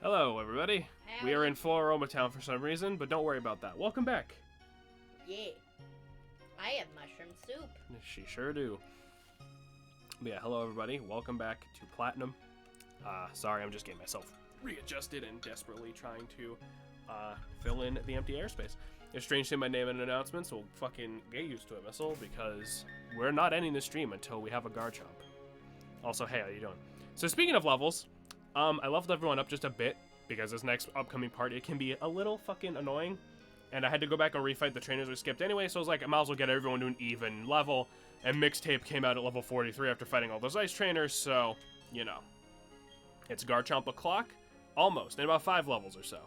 Hello, everybody. Howdy. We are in Floroma Town for some reason, but don't worry about that. Welcome back. Yeah. I have mushroom soup. She sure do. But yeah, hello, everybody. Welcome back to Platinum. Sorry, I'm just getting myself readjusted and desperately trying to fill in the empty airspace. It's strange seeing my name in an announcement, so fucking get used to it, Missile, because we're not ending the stream until we have a Garchomp. Also, hey, how you doing? So speaking of levels, I leveled everyone up just a bit because this next upcoming part, it can be a little fucking annoying. And I had to go back and refight the trainers we skipped anyway, so I was like, I might as well get everyone to an even level. And Mixtape came out at level 43 after fighting all those ice trainers, so, you know. It's Garchomp o'clock, almost, in about 5 levels or so.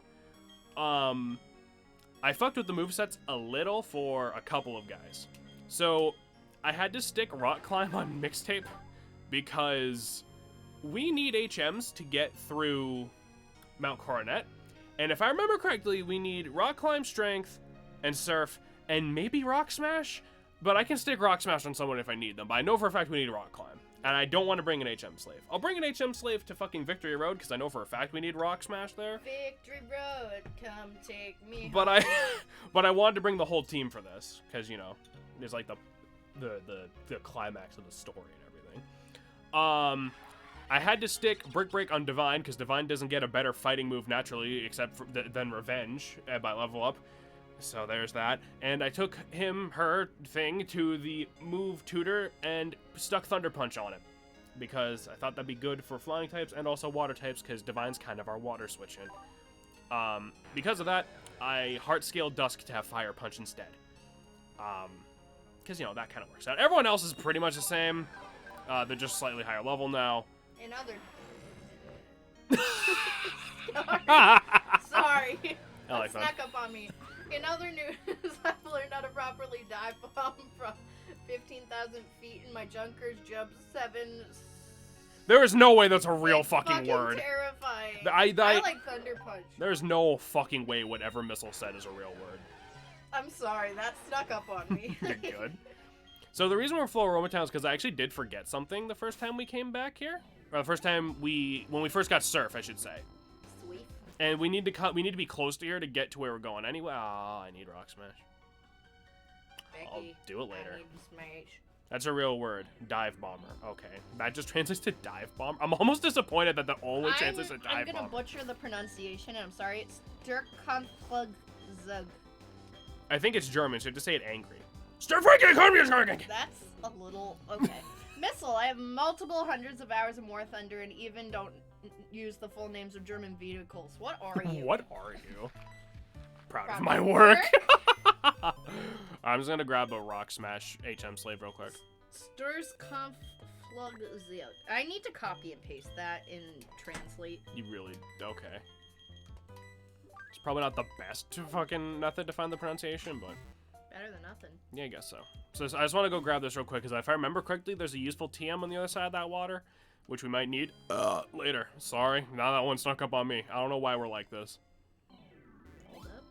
I fucked with the movesets a little for a couple of guys. So, I had to stick Rock Climb on Mixtape because we need HMs to get through Mount Coronet. And if I remember correctly, we need Rock Climb, Strength, and Surf, and maybe Rock Smash? But I can stick Rock Smash on someone if I need them. But I know for a fact we need Rock Climb. And I don't want to bring an HM Slave. I'll bring an HM Slave to fucking Victory Road, because I know for a fact we need Rock Smash there. Victory Road, come take me But home. but I wanted to bring the whole team for this, because, you know, there's like the climax of the story and everything. I had to stick Brick Break on Divine, because Divine doesn't get a better fighting move naturally, except for than Revenge by level up. So there's that. And I took her thing to the move tutor and stuck Thunder Punch on it. Because I thought that'd be good for flying types and also water types, because Divine's kind of our water switch in. Because of that, I heart scaled Dusk to have Fire Punch instead. Because, you know, that kind of works out. Everyone else is pretty much the same. They're just slightly higher level now. In other... Sorry. I like that. Snuck up on me. In other news, I've learned how to properly dive bomb from 15,000 feet, and my Junkers jump 7. There is no way that's a real It's fucking word. Terrifying. I like Thunder Punch. There's no fucking way whatever Missile said is a real word. I'm sorry, that snuck up on me. You're good. So the reason we're in Floroma Town is because I actually did forget something the first time we came back here. Or the first time when we first got Surf, I should say. Sweet. And we need to be close to here to get to where we're going. Anyway, I need Rock Smash. Becky, I'll do it later. I need to smash. That's a real word. Dive Bomber. Okay. That just translates to Dive Bomber. I'm almost disappointed that the only translates to Dive I'm gonna Bomber. butcher the pronunciation, and I'm sorry. It's Sturkonflugzug. I think it's German, so you have to say it angry. That's That's a little... Okay. Missile, I have multiple hundreds of hours of War Thunder and even don't use the full names of German vehicles. What are you? What are you? Proud of Proud my of work. I'm just gonna grab a Rock Smash HM Slave real quick. Sturkonflugzug. I need to copy and paste that in Translate. You really... Okay. It's probably not the best fucking method to find the pronunciation, but... Better than nothing. Yeah, I guess so. So I just want to go grab this real quick, because if I remember correctly, there's a useful TM on the other side of that water, which we might need later. Sorry, now that one snuck up on me. I don't know why we're like this. Hold up.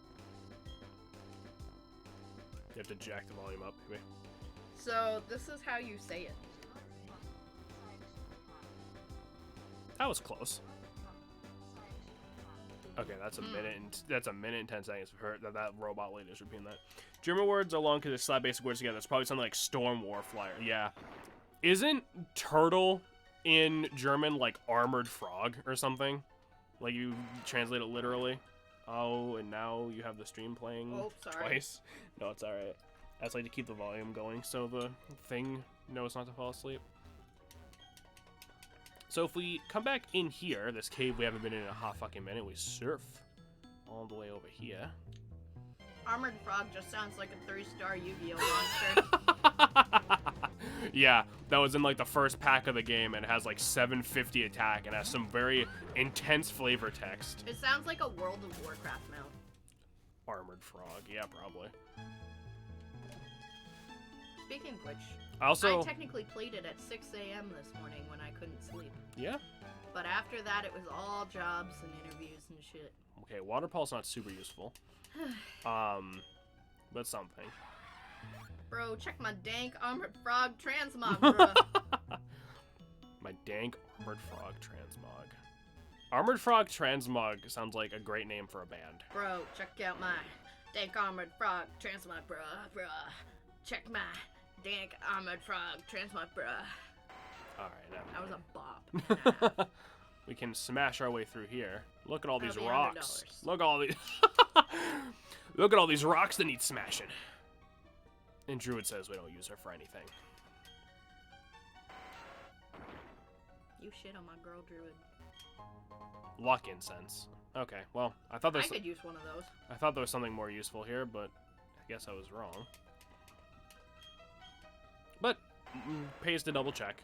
You have to jack the volume up, maybe. So, this is how you say it. That was close. Okay, that's a minute and 10 seconds for her. That robot lady is repeating that. German words are long because they slap basic words together. That's probably something like Storm War Flyer. Yeah. Isn't turtle in German like armored frog or something? Like you translate it literally. Oh, and now you have the stream playing twice. No, it's alright. I just like to keep the volume going so the thing knows not to fall asleep. So if we come back in here, this cave we haven't been in a hot fucking minute, we surf all the way over here. Armored Frog just sounds like a 3-star Yu-Gi-Oh monster. Yeah, that was in like the first pack of the game and it has like 750 attack and has some very intense flavor text. It sounds like a World of Warcraft mount. Armored Frog, yeah, probably. Speaking of which, I technically played it at 6 a.m. this morning when I couldn't sleep. Yeah? But after that, it was all jobs and interviews and shit. Okay, Water Pulse not super useful. But something. Bro, check my dank Armored Frog transmog, bro. My dank Armored Frog transmog. Armored Frog Transmog sounds like a great name for a band. Bro, check out my dank armored frog transmog, bruh. Check my dank armored frog transmog, bruh. Alright, now. That was a bop. We can smash our way through here. Look at all these That'll be rocks. $100. Look at all these. Look at all these rocks that need smashing. And Druid says we don't use her for anything. You shit on my girl, Druid. Luck incense. Okay, well, I thought I there's could use one of those. I thought there was something more useful here, but I guess I was wrong. But pays to double check.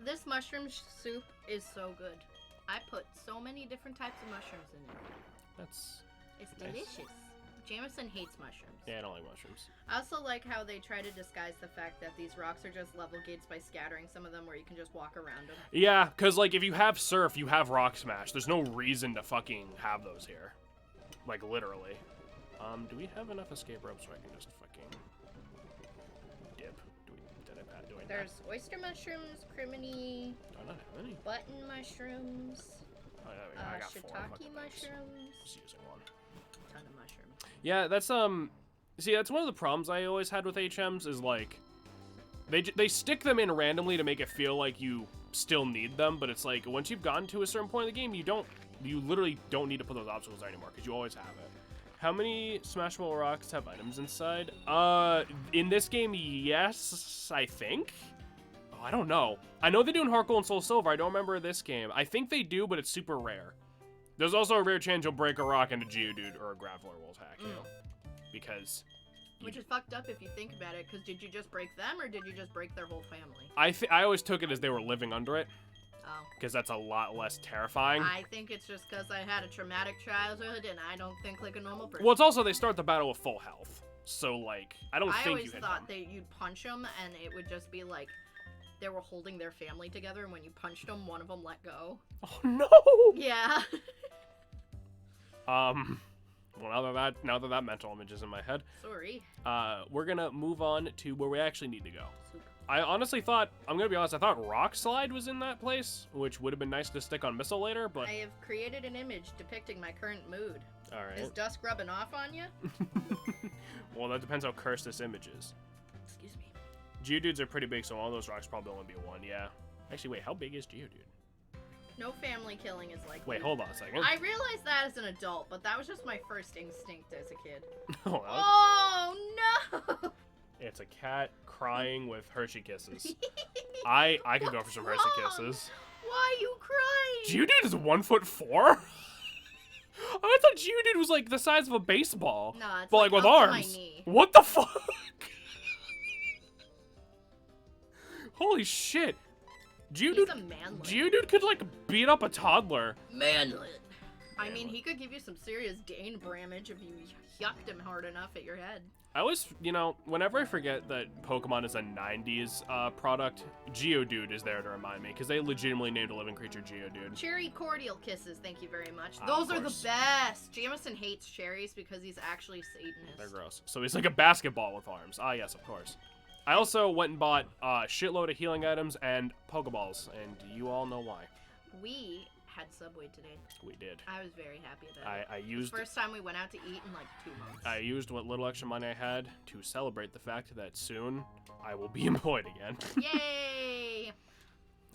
This mushroom soup is so good. I put so many different types of mushrooms in it. It's nice. delicious. Jamison hates mushrooms. Yeah, I don't like mushrooms. I also like how they try to disguise the fact that these rocks are just level gates by scattering some of them where you can just walk around them. Yeah, because, like, if you have Surf, you have Rock Smash. There's no reason to fucking have those here. Like, literally. Do we have enough escape ropes so I can just fucking dip? Do I There's oyster mushrooms, criminy, Do I not have any? button mushrooms, Oh, there we go. I got 4 shiitake fucking things. mushrooms, Just using one. ton of mushrooms. Yeah, that's, see, that's one of the problems I always had with HMs is, like, they stick them in randomly to make it feel like you still need them, but it's like, once you've gotten to a certain point in the game, you literally don't need to put those obstacles there anymore, because you always have it. How many Smashable Rocks have items inside? In this game, yes, I think? Oh, I don't know. I know they do in Heart Gold and Soul Silver, I don't remember this game. I think they do, but it's super rare. There's also a rare chance you'll break a rock and a Geodude or a Graveler will attack you. Because... Which is fucked up if you think about it, because did you just break them, or did you just break their whole family? I always took it as they were living under it, Oh. because that's a lot less terrifying. I think it's just because I had a traumatic childhood, and I don't think like a normal person. Well, it's also they start the battle with full health, so like I don't I think always you hit thought them. that you'd punch them, and it would just be like they were holding their family together, and when you punched them, one of them let go. Oh no! Yeah. Well, now that mental image is in my head, Sorry. we're gonna move on to where we actually need to go. Super. I honestly thought, I'm gonna be honest, I thought Rock Slide was in that place, which would have been nice to stick on Missile later, but... I have created an image depicting my current mood. Alright. Is dusk rubbing off on you? Well, that depends how cursed this image is. Excuse me. Geodudes are pretty big, so all those rocks probably only be 1, yeah. Actually, wait, how big is Geodude? No family killing is like. Wait, hold on a second. I realized that as an adult, but that was just my first instinct as a kid. Oh, Oh no! it's a cat crying with Hershey Kisses. I could go for some Hershey Kisses. Why are you crying? Geodude is 1'4"? I thought Geodude was like the size of a baseball. No, it's but like with up to my arms. knee. What the fuck? Holy shit. He's Geodude, a manlet. Geodude could like beat up a toddler. Manlet. I mean, he could give you some serious Dane damage if you yucked him hard enough at your head. I always, whenever I forget that Pokemon is a 90s product, Geodude is there to remind me, because they legitimately named a living creature Geodude. Cherry cordial kisses, thank you very much. Of Those are the course. best. Jamison hates cherries because he's actually Satanist. They're gross. So he's like a basketball with arms. Ah, yes, of course. I also went and bought a shitload of healing items and Pokeballs, and you all know why. We had Subway today. We did. I was very happy about it. I used First time we went out to eat in like 2 months. I used what little extra money I had to celebrate the fact that soon I will be employed again. Yay!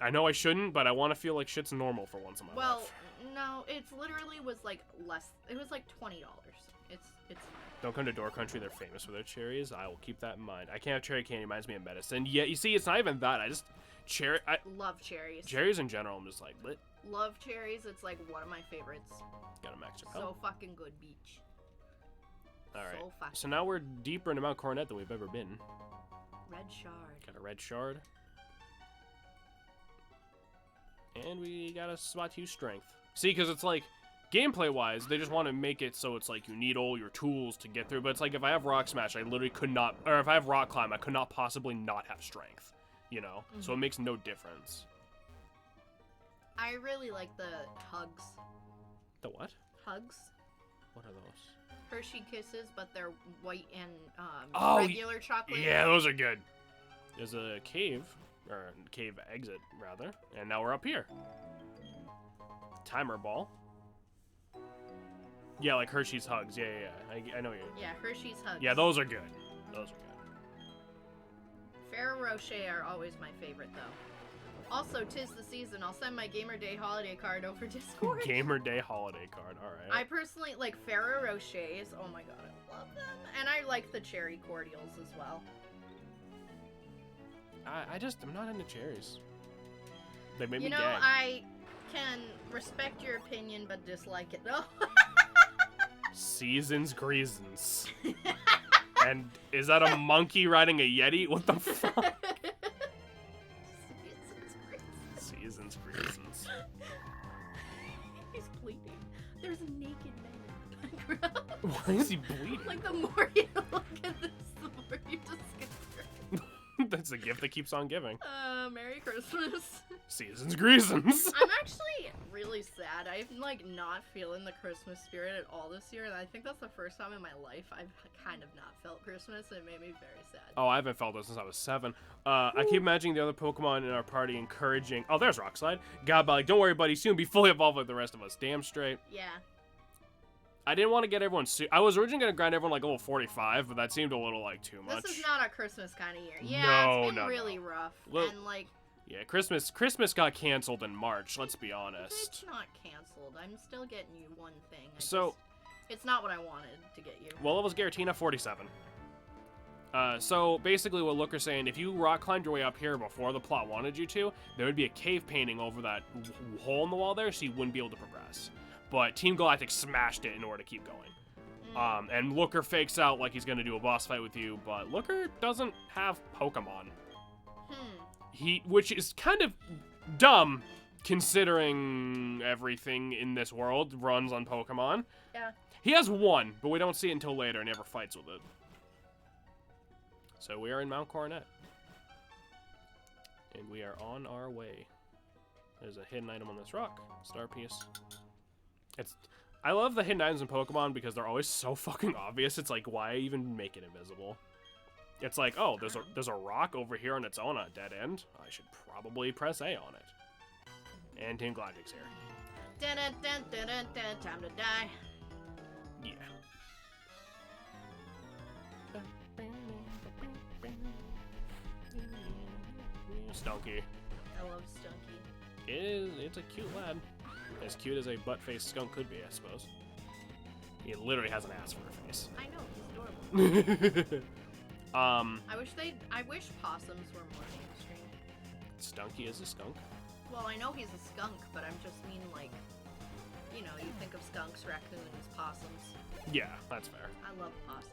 I know I shouldn't, but I want to feel like shit's normal for once in my Well, life. no, it's literally was like less. It was like $20. It's. Don't come to Door Country, they're famous for their cherries. I will keep that in mind. I can't have cherry candy, it reminds me of medicine. Yeah, you see, it's not even that. Love cherries. Cherries in general, I'm just like, lit. Love cherries. It's like one of my favorites. Got a max your So health. fucking good, beach. Alright, So fucking so now we're deeper into Mount Coronet than we've ever been. red shard. Got a red shard. And we got a spot to use strength. See, because it's like, gameplay-wise, they just want to make it so it's like you need all your tools to get through. But it's like, if I have Rock Smash, I literally could not, or if I have Rock Climb, I could not possibly not have strength. So it makes no difference. I really like the hugs. The what? Hugs. What are those? Hershey Kisses, but they're white and Oh, regular chocolate. Yeah, those are good. There's a cave, or cave exit, rather. And now we're up here. Timer ball. Yeah, like Hershey's Hugs. Yeah. I know you. Yeah, Hershey's Hugs. Yeah, those are good. Those are good. Ferrero Rocher are always my favorite, though. Also, 'tis the season. I'll send my Gamer Day holiday card over Discord. Gamer Day holiday card. All right. I personally like Ferrero Rochers. Oh my god, I love them. And I like the cherry cordials as well. I'm not into cherries. They make me You know, gag. I can respect your opinion, but dislike it. No. Seasons Greasons. And is that a monkey riding a Yeti? What the fuck? Seasons Greasons. He's bleeding. There's a naked man in the background. Why is he bleeding? Like, the more you look at this, the more you discover. That's the gift that keeps on giving. Merry Christmas. Seasons Greasons. I'm actually really sad. I'm, like, not feeling the Christmas spirit at all this year, and I think that's the first time in my life I've kind of not felt Christmas, and it made me very sad. Oh, I haven't felt this since I was 7. I keep imagining the other Pokemon in our party encouraging... Oh, there's Rockslide. God, but like, don't worry, buddy. Soon be fully evolved like the rest of us. Damn straight. Yeah. I didn't want to get everyone... I was originally going to grind everyone like level 45, but that seemed a little, like, too much. This is not a Christmas kind of year. Yeah, No, it's been no, really no. rough. Well, and, like... Yeah, Christmas got canceled in March, let's be honest. It's not canceled. I'm still getting you one thing. It's not what I wanted to get you. Well, it was Giratina 47. So basically what Looker's saying, if you rock climbed your way up here before the plot wanted you to, there would be a cave painting over that hole in the wall there, so you wouldn't be able to progress. But Team Galactic smashed it in order to keep going. And Looker fakes out like he's gonna do a boss fight with you, but Looker doesn't have Pokemon. Which is kind of dumb, considering everything in this world runs on Pokemon. Yeah. He has one, but we don't see it until later and never fights with it. So we are in Mount Coronet. And we are on our way. There's a hidden item on this rock. Star piece. I love the hidden items in Pokemon because they're always so fucking obvious. It's like, why even make it invisible? It's like, oh, there's a rock over here on its own on a dead end. I should probably press A on it. And Team Galactic's here. Dun, dun, dun, dun, dun, dun, time to die. Yeah. Stunky. I love Stunky. It's a cute lad. As cute as a butt-faced skunk could be, I suppose. He literally has an ass for a face. I know, he's adorable. I wish possums were more mainstream. Stunky is a skunk. Well, I know he's a skunk, but I'm just mean like, you know, you think of skunks, raccoons, possums. Yeah, that's fair. I love possums.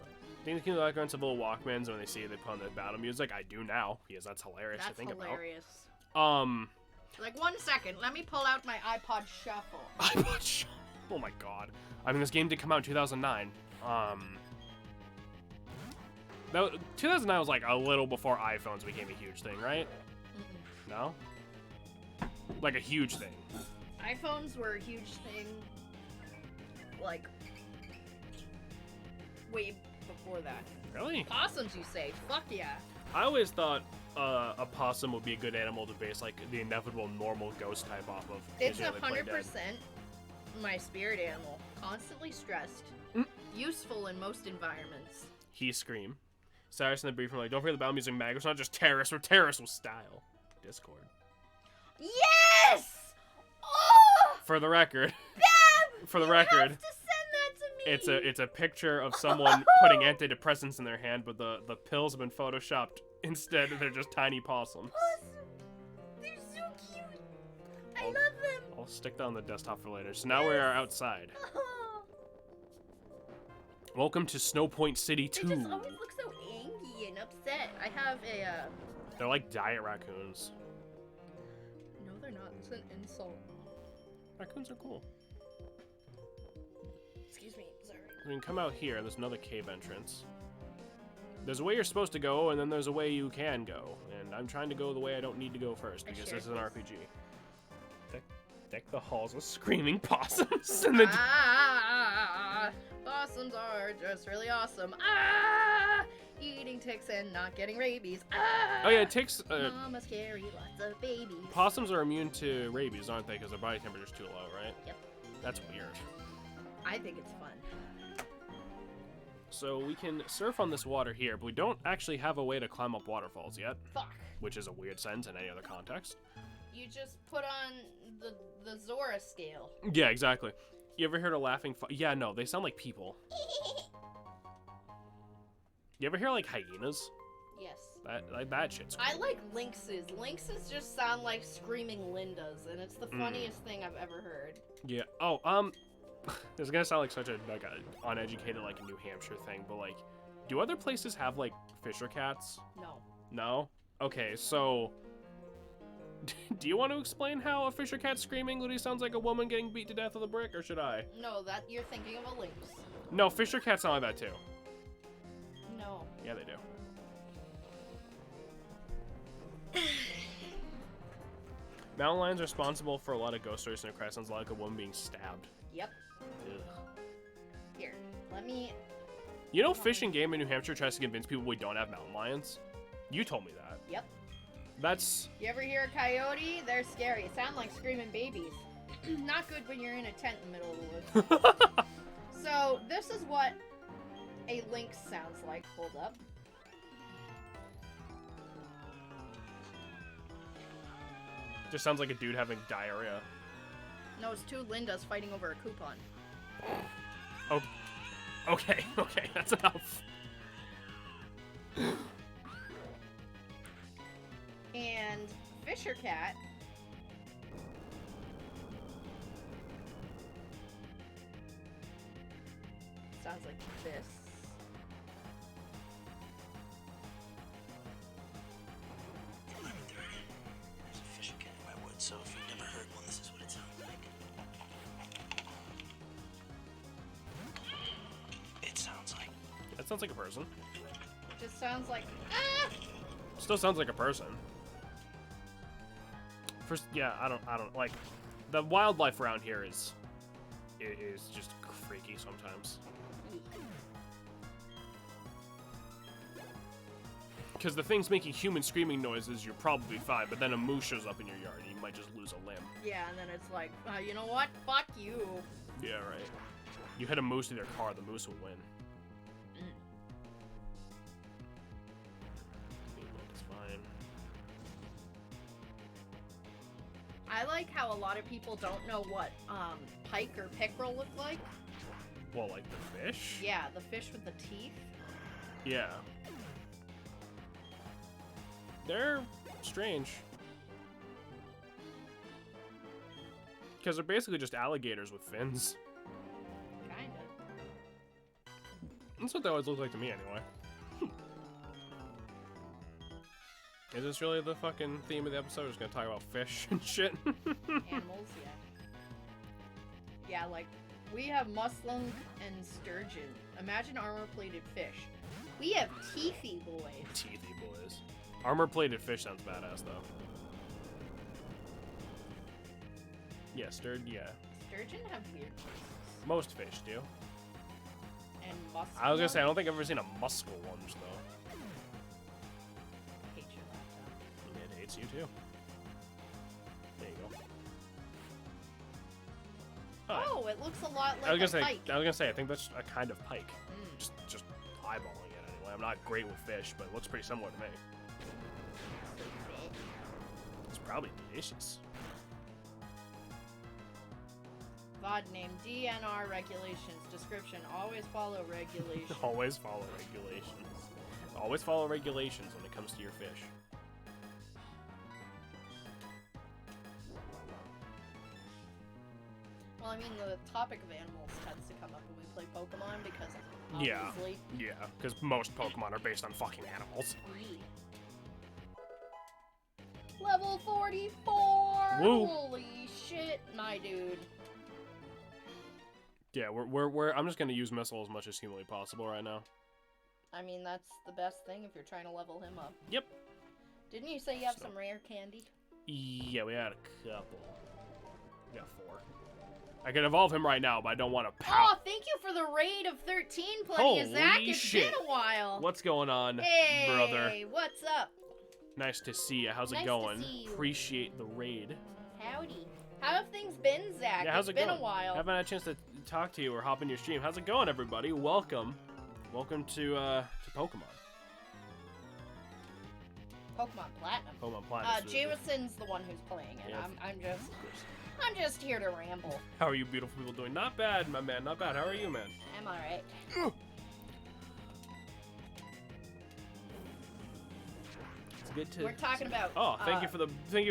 Do you think the backgrounds have little Walkmans when they see they put on the battle music? I do now, because that's hilarious to think hilarious. about. Like, 1 second, let me pull out my iPod Shuffle. iPod Shuffle. Oh my god. I mean, this game did come out in 2009. 2009 was like a little before iPhones became a huge thing, right? Mm-mm. No? Like a huge thing. iPhones were a huge thing, like, way before that. Really? Possums, you say? Fuck yeah. I always thought a possum would be a good animal to base like the inevitable normal ghost type off of. It's 100% my spirit animal. Constantly stressed. Useful in most environments. He scream. Cyrus in the brief were like, don't forget the battle music mag. It's not just terrorists, we're terrorists with style. Discord. Yes! Oh! For the record. Bam! For the You record. have to send that to me. It's a picture of someone putting antidepressants in their hand, but the pills have been photoshopped. Instead, they're just tiny possums. They're so cute. I love them. I'll stick that on the desktop for later. So now we are outside. Oh. Welcome to Snow Point City 2. They just always look so angry and upset. I have a, They're like diet raccoons. No, they're not. It's an insult. Raccoons are cool. Excuse me. Sorry. We can come out here. There's another cave entrance. There's a way you're supposed to go, and then there's a way you can go. And I'm trying to go the way I don't need to go first, because this is an RPG. Deck the halls with screaming possums. And Possums are just really awesome. Eating ticks and not getting rabies. Ah! Oh yeah, ticks. Mama scary, lots of babies. Possums are immune to rabies, aren't they? Because their body temperature's too low, right? Yep. That's weird. I think it's fun. So we can surf on this water here, but we don't actually have a way to climb up waterfalls yet. Fuck. Which is a weird sentence in any other context. You just put on the Zora scale. Yeah, exactly. You ever heard a laughing? Yeah, no, they sound like people. You ever hear like hyenas? Yes. That shit's cool. I like lynxes. Lynxes just sound like screaming Lindas, and it's the funniest thing I've ever heard. Yeah. Oh, this is gonna sound like such a uneducated like New Hampshire thing, but like, do other places have like fisher cats? No. No. Okay, so do you want to explain how a fisher cat screaming literally sounds like a woman getting beat to death with a brick, or should I? No, that you're thinking of a lynx. No, fisher cats sound like that too. No. Yeah, they do. Mountain lions are responsible for a lot of ghost stories in the crowd. Sounds like a woman being stabbed. Yep. Ugh. Here, let me... You know, Fish and Game in New Hampshire tries to convince people we don't have mountain lions? You told me that. Yep. That's... You ever hear a coyote? They're scary. It sound like screaming babies. Not good when you're in a tent in the middle of the woods. So, this is what a lynx sounds like. Hold up. Just sounds like a dude having diarrhea. No, it's two Lindas fighting over a coupon. Oh, okay, that's enough. And Fisher Cat sounds like this. There's a fisher cat in my woods, so if you've never heard one, this is what it sounds like. It sounds like... That sounds like a person. It just sounds like Still sounds like a person. First, yeah, I don't like the wildlife around here is just freaky sometimes. Because the thing's making human screaming noises, you're probably fine, but then a moose shows up in your yard and you might just lose a limb. yeah, and then it's like, you know what? Fuck you. Yeah, right. You hit a moose in their car, the moose will win. It's fine. I like how a lot of people don't know what pike or pickerel look like. Well, like the fish? Yeah, the fish with the teeth. Yeah. They're strange. Because they're basically just alligators with fins. Kinda. That's what they always look like to me, anyway. Is this really the fucking theme of the episode? We're just gonna talk about fish and shit. Animals, yeah. Yeah, like, we have muslin and sturgeon. Imagine armor-plated fish. We have teethy boys. Teethy boys. Armor-plated fish sounds badass, though. Yeah, yeah. Sturgeon have weird voices. Most fish do. And mussel. I was gonna say, I don't think I've ever seen a muscle lunge, though. I hate your laptop. It hates you, too. There you go. Oh, it looks a lot I like was a gonna pike. say, I think that's a kind of pike. Just eyeballing it anyway. I'm not great with fish, but it looks pretty similar to me. It's probably delicious. VOD name DNR regulations. Description: always follow regulations. Always follow regulations. Always follow regulations when it comes to your fish. Well, I mean, the topic of animals tends to come up when we play Pokemon because Yeah. obviously. Yeah, because most Pokemon are based on fucking animals. Level 44! Woo. Holy shit, my dude. Yeah, we're I'm just gonna use Missile as much as humanly possible right now. I mean, that's the best thing if you're trying to level him up. Yep. Didn't you say you have some rare candy? Yeah, we had a couple. We got 4. I can evolve him right now, but I don't want to Oh, thank you for the raid of 13 plenty of Zach. Holy It's shit. been a while. What's going on, Hey, brother? what's up? Nice to see you. How's Nice it to going? see you. Appreciate the raid. Howdy. How have things been, Zach? Yeah, how's It's it been going? a while. Haven't had a chance to talk to you or hop in your stream. How's it going, everybody? Welcome to Pokemon. Pokemon Platinum. Pokemon Platinum. Jameson's the one who's playing it. Yeah, I'm just here to ramble. How are you beautiful people doing? Not bad, my man. Not bad. How are you, man? I'm alright. It's good to. We're talking about. Oh, thank you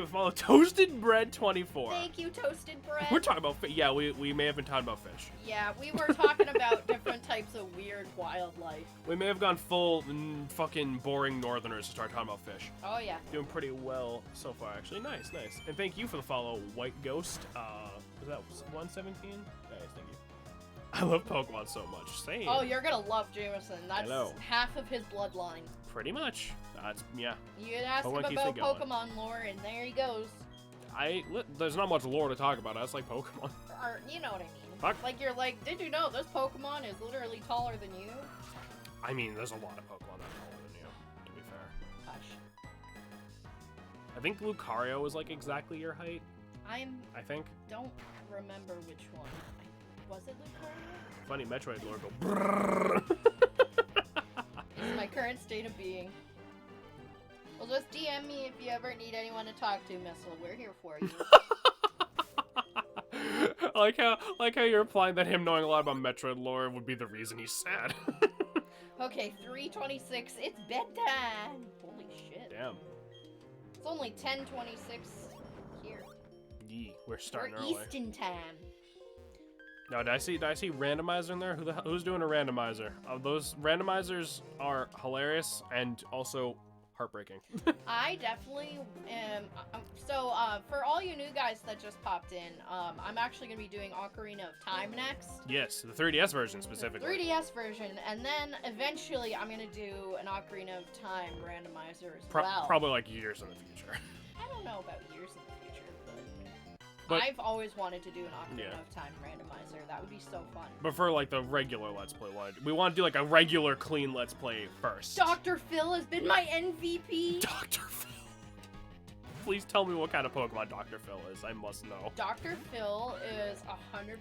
for following Toasted Bread 24. Thank you, Toasted Bread. We're talking about yeah, we may have been talking about fish. Yeah, we were talking about different types of weird wildlife. We may have gone full fucking boring northerners to start talking about fish. Oh yeah. Doing pretty well so far, actually. Nice, nice. And thank you for the follow, White Ghost. Was that 117? Nice, thank you. I love Pokemon so much. Same. Oh, you're gonna love Jameson. That's Hello. half of his bloodline. Pretty much. That's yeah. You could ask Pokemon him keeps about it going. Pokemon lore, and there he goes. There's not much lore to talk about. That's like Pokemon. Or, you know what I mean. Fuck. Like, you're like, did you know this Pokemon is literally taller than you? I mean, there's a lot of Pokemon that are taller than you, to be fair. Hush. I think Lucario is like exactly your height. I think. Don't remember which one. Was it Lucario? Funny Metroid lore go brrrr. It's my current state of being. Well, just DM me if you ever need anyone to talk to, Missile. We're here for you. like how you're implying that him knowing a lot about Metroid lore would be the reason he's sad. Okay, 3:26. It's bedtime. Holy shit. Damn. It's only 10:26 here. Yee, we're starting We're early. Eastern time. No, did I see randomizer in there? Who's doing a randomizer? Those randomizers are hilarious and also heartbreaking. I definitely am. So, for all you new guys that just popped in, I'm actually going to be doing Ocarina of Time next. Yes, the 3DS version specifically. The 3DS version, and then eventually I'm going to do an Ocarina of Time randomizer as well. Probably like years in the future. I don't know about years in the future, But- I've always wanted to do an Ocarina Yeah. of Time randomizer. That would be so fun. But for like the regular Let's Play one, we want to do like a regular clean Let's Play first. Dr. Phil has been my MVP. Dr. Phil. Please tell me what kind of Pokemon Dr. Phil is. I must know. Dr. Phil is 100%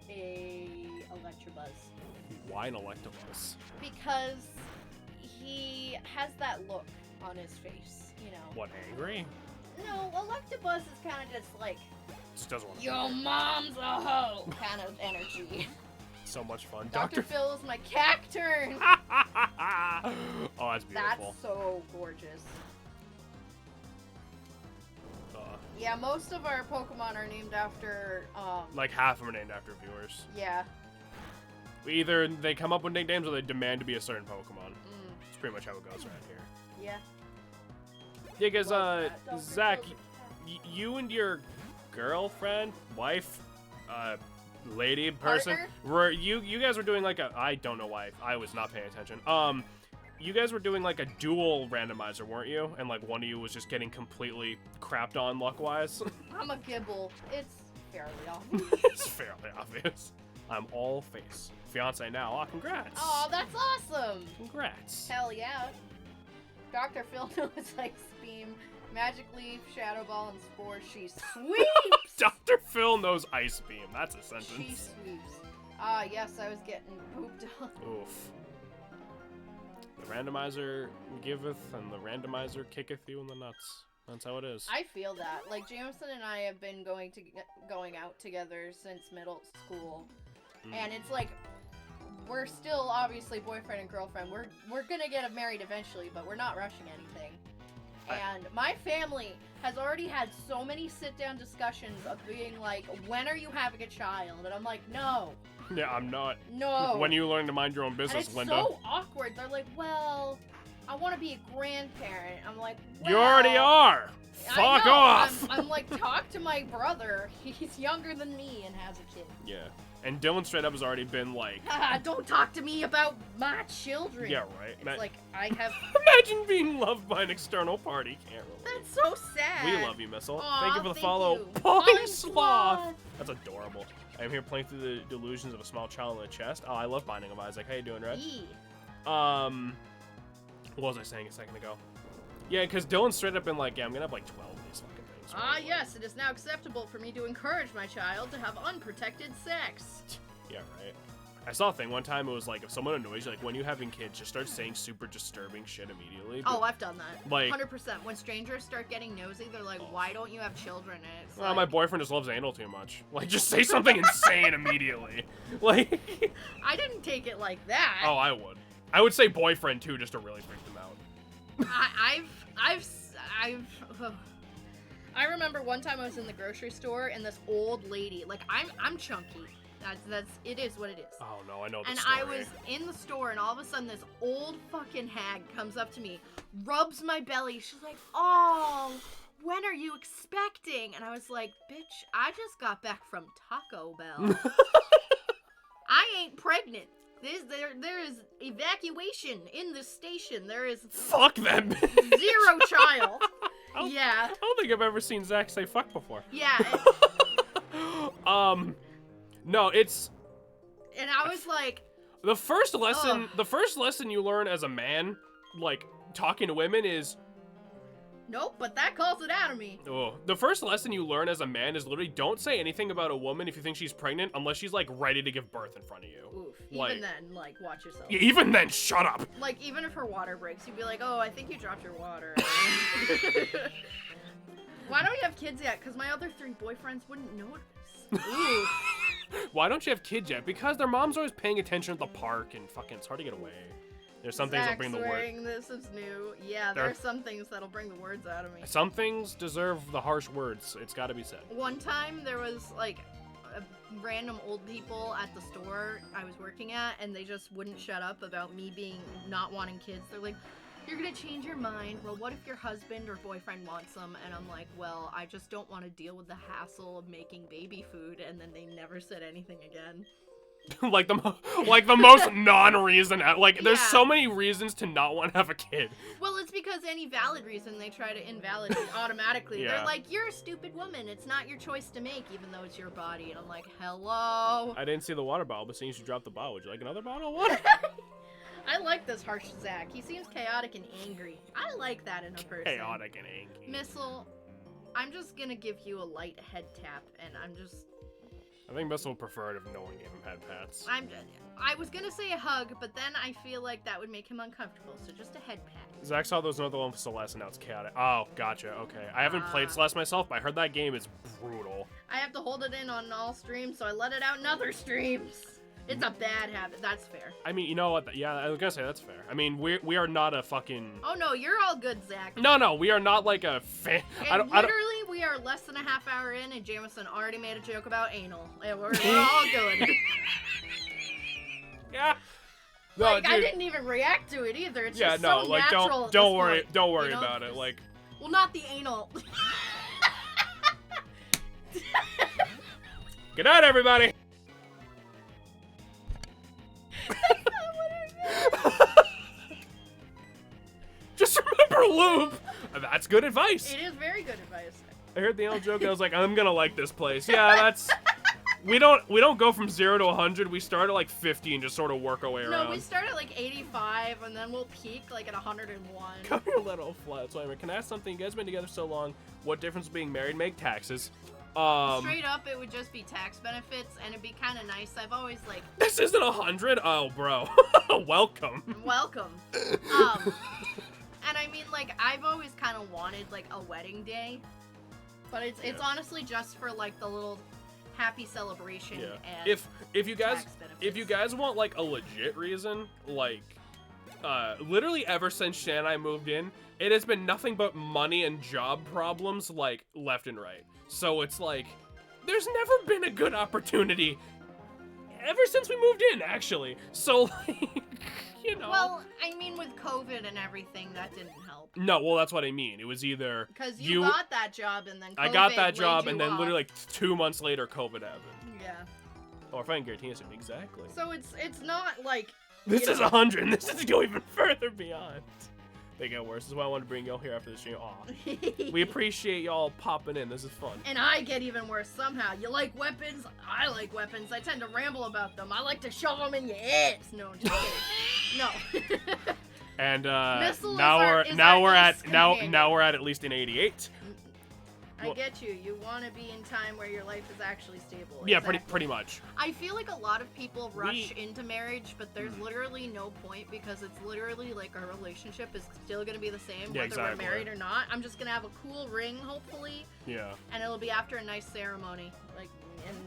a Electabuzz. Why an Electabuzz? Because he has that look on his face, you know. What, angry? No, Electabuzz is kind of just like, Just doesn't want to. your mom's a hoe kind of energy. So much fun. Dr. Phil is my cacturn. Oh, that's beautiful. That's so gorgeous. Yeah, most of our Pokemon are named after, Like half of them are named after viewers. yeah. Either they come up with nicknames or they demand to be a certain Pokemon. Mm, It's pretty much how it goes around here. yeah. Yeah, because, Love that. Dr. Zach, Phil's you and your girlfriend, wife, lady, person, Partner? you guys were doing like a, I don't know why, I was not paying attention. You guys were doing like a dual randomizer, weren't you? And like one of you was just getting completely crapped on luck-wise. I'm a Gibble. It's fairly obvious. It's fairly obvious. I'm all face. Fiance now. Aw, congrats. Oh, that's awesome. Congrats. Hell yeah. Dr. Phil knows Ice Beam, Magic Leaf, Shadow Ball, and Spore. She sweeps! Dr. Phil knows Ice Beam. That's a She sentence. sweeps. Ah, yes, I was getting pooped on. Oof. The randomizer giveth and the randomizer kicketh you in the nuts. That's how it is. I feel that. Like, Jameson and I have been going out together since middle school. And it's like, we're still obviously boyfriend and girlfriend. We're gonna get married eventually, but we're not rushing anything. And my family has already had so many sit-down discussions of being like, when are you having a child? And I'm like, no. Yeah, I'm not. No. When you learn to mind your own And business, it's Linda. so awkward. They're like, well, I want to be a grandparent. I'm like, well, You already are. I Fuck know. off. I'm like, talk to my brother. He's younger than me and has a kid. Yeah. And Dylan straight up has already been like, Don't talk to me about my children. yeah, right. It's like, I have... Imagine being loved by an external party. Can't relate. That's so sad. We love you, Missile. Aw, Thank you for the thank follow. you. Pawing Pawing Sloth. Sloth. That's adorable. I'm here playing through the delusions of a small child in the chest. Oh, I love Binding of Isaac. How you doing, Red? What was I saying a second ago? Yeah, because Dylan's straight up been like, yeah, I'm gonna have like 12 of these fucking things. Ah, yes, it is now acceptable for me to encourage my child to have unprotected sex. Yeah, right. I saw a thing one time, it was like, if someone annoys you, like, when you're having kids, just start saying super disturbing shit immediately. Oh, I've done that. Like, 100%. When strangers start getting nosy, they're like, why don't you have children? And it's well, like, my boyfriend just loves anal too much. Like, just say something insane immediately. Like... I didn't take it like that. Oh, I would. I would say boyfriend, too, just to really freak them out. I remember one time I was in the grocery store and this old lady, like, I'm chunky. It is what it is. Oh no, I know this And story. I was in the store and all of a sudden this old fucking hag comes up to me, rubs my belly. She's like, oh, when are you expecting? And I was like, bitch, I just got back from Taco Bell. I ain't pregnant. There is evacuation in this station. There is fuck them. 0 child. Yeah. I don't think I've ever seen Zach say fuck before. Yeah. No, it's. And I was like. The first lesson you learn as a man, like talking to women, is. Nope, but that calls it out of me. Oh, the first lesson you learn as a man is literally don't say anything about a woman if you think she's pregnant unless she's like ready to give birth in front of you. Oof. Like, even then, like, watch yourself. Yeah, even then, shut up. Like, even if her water breaks, you'd be like, oh, I think you dropped your water. Why don't you have kids yet? Because my other 3 boyfriends wouldn't notice. Ooh. Why don't you have kids yet? Because their mom's always paying attention at the park and fucking it's hard to get away. There's some things that'll bring the word. This is new. Yeah, there's some things that'll bring the words out of me. Some things deserve the harsh words. It's got to be said. One time there was like random old people at the store I was working at, and they just wouldn't shut up about me not wanting kids. They're like, you're gonna change your mind. Well, what if your husband or boyfriend wants them? And I'm like, well, I just don't want to deal with the hassle of making baby food. And then they never said anything again. like the most non-reason. Like, there's Yeah. so many reasons to not want to have a kid. Well, it's because any valid reason they try to invalidate automatically. Yeah. They're like, you're a stupid woman. It's not your choice to make, even though it's your body. And I'm like, hello. I didn't see the water bottle, but seeing you dropped the bottle, would you like another bottle of water? I like this harsh Zach. He seems chaotic and angry. I like that in a person. Chaotic and angry. Missile, I'm just gonna give you a light head tap, and I think Missile would prefer it if no one gave him head pats. I was gonna say a hug, but then I feel like that would make him uncomfortable, so just a head pat. Zach saw there was another one for Celeste, and now it's chaotic. Oh, gotcha. Okay. I haven't played Celeste myself, but I heard that game is brutal. I have to hold it in on all streams, so I let it out in other streams. It's a bad habit. That's fair. I mean, you know what? Yeah, I was gonna say that's fair. I mean, we are not a fucking. Oh no, you're all good, Zach. No, we are not like a fan. And literally, we are less than a half hour in, and Jameson already made a joke about anal. And we're all good. Yeah. No, Like, dude. I didn't even react to it either. It's just no, so like natural at don't this worry, point, don't worry you know? about it. Like, well, not the anal. good night, everybody. Just remember lube. That's good advice. It is very good advice. I heard the anal joke. I was like, I'm gonna like this place. Yeah, that's. We don't go from 0 to 100. We start at like 50 and just sort of work our way around. No, we start at like 85, and then we'll peak like at 101. Come here, little flat. So anyway, can I ask something? You guys been together so long. What difference being married make? Taxes. Straight up, it would just be tax benefits, and it'd be kind of nice. I've always like. This isn't 100. Oh, bro. Welcome. Welcome. And I mean, like, I've always kind of wanted like a wedding day, but it's honestly just for like the little happy celebration. Yeah. And If you guys tax benefits. want like a legit reason, like literally ever since Shan and I moved in, it has been nothing but money and job problems like left and right. So it's like there's never been a good opportunity ever since we moved in, actually. So like, you know. Well, I mean, with COVID and everything, that didn't help. No, well, that's what I mean. It was either Because you got that job and then COVID I got that laid job, you and then off. literally like 2 months later, COVID happened. Yeah. Or if I can guarantee it, exactly. So it's not like This you is know, 100, and this is going even further beyond. They get worse. This is why I wanted to bring y'all here after the stream. Aw. We appreciate y'all popping in. This is fun. And I get even worse somehow. You like weapons? I like weapons. I tend to ramble about them. I like to shove them in your ass. No, just kidding. No. And Missile now we're at least in 88. I get you. You want to be in time where your life is actually stable. Yeah, exactly. pretty much. I feel like a lot of people rush into marriage, but there's literally no point because it's literally like our relationship is still going to be the same whether we're married or not. I'm just going to have a cool ring, hopefully. Yeah. And it'll be after a nice ceremony. Like, and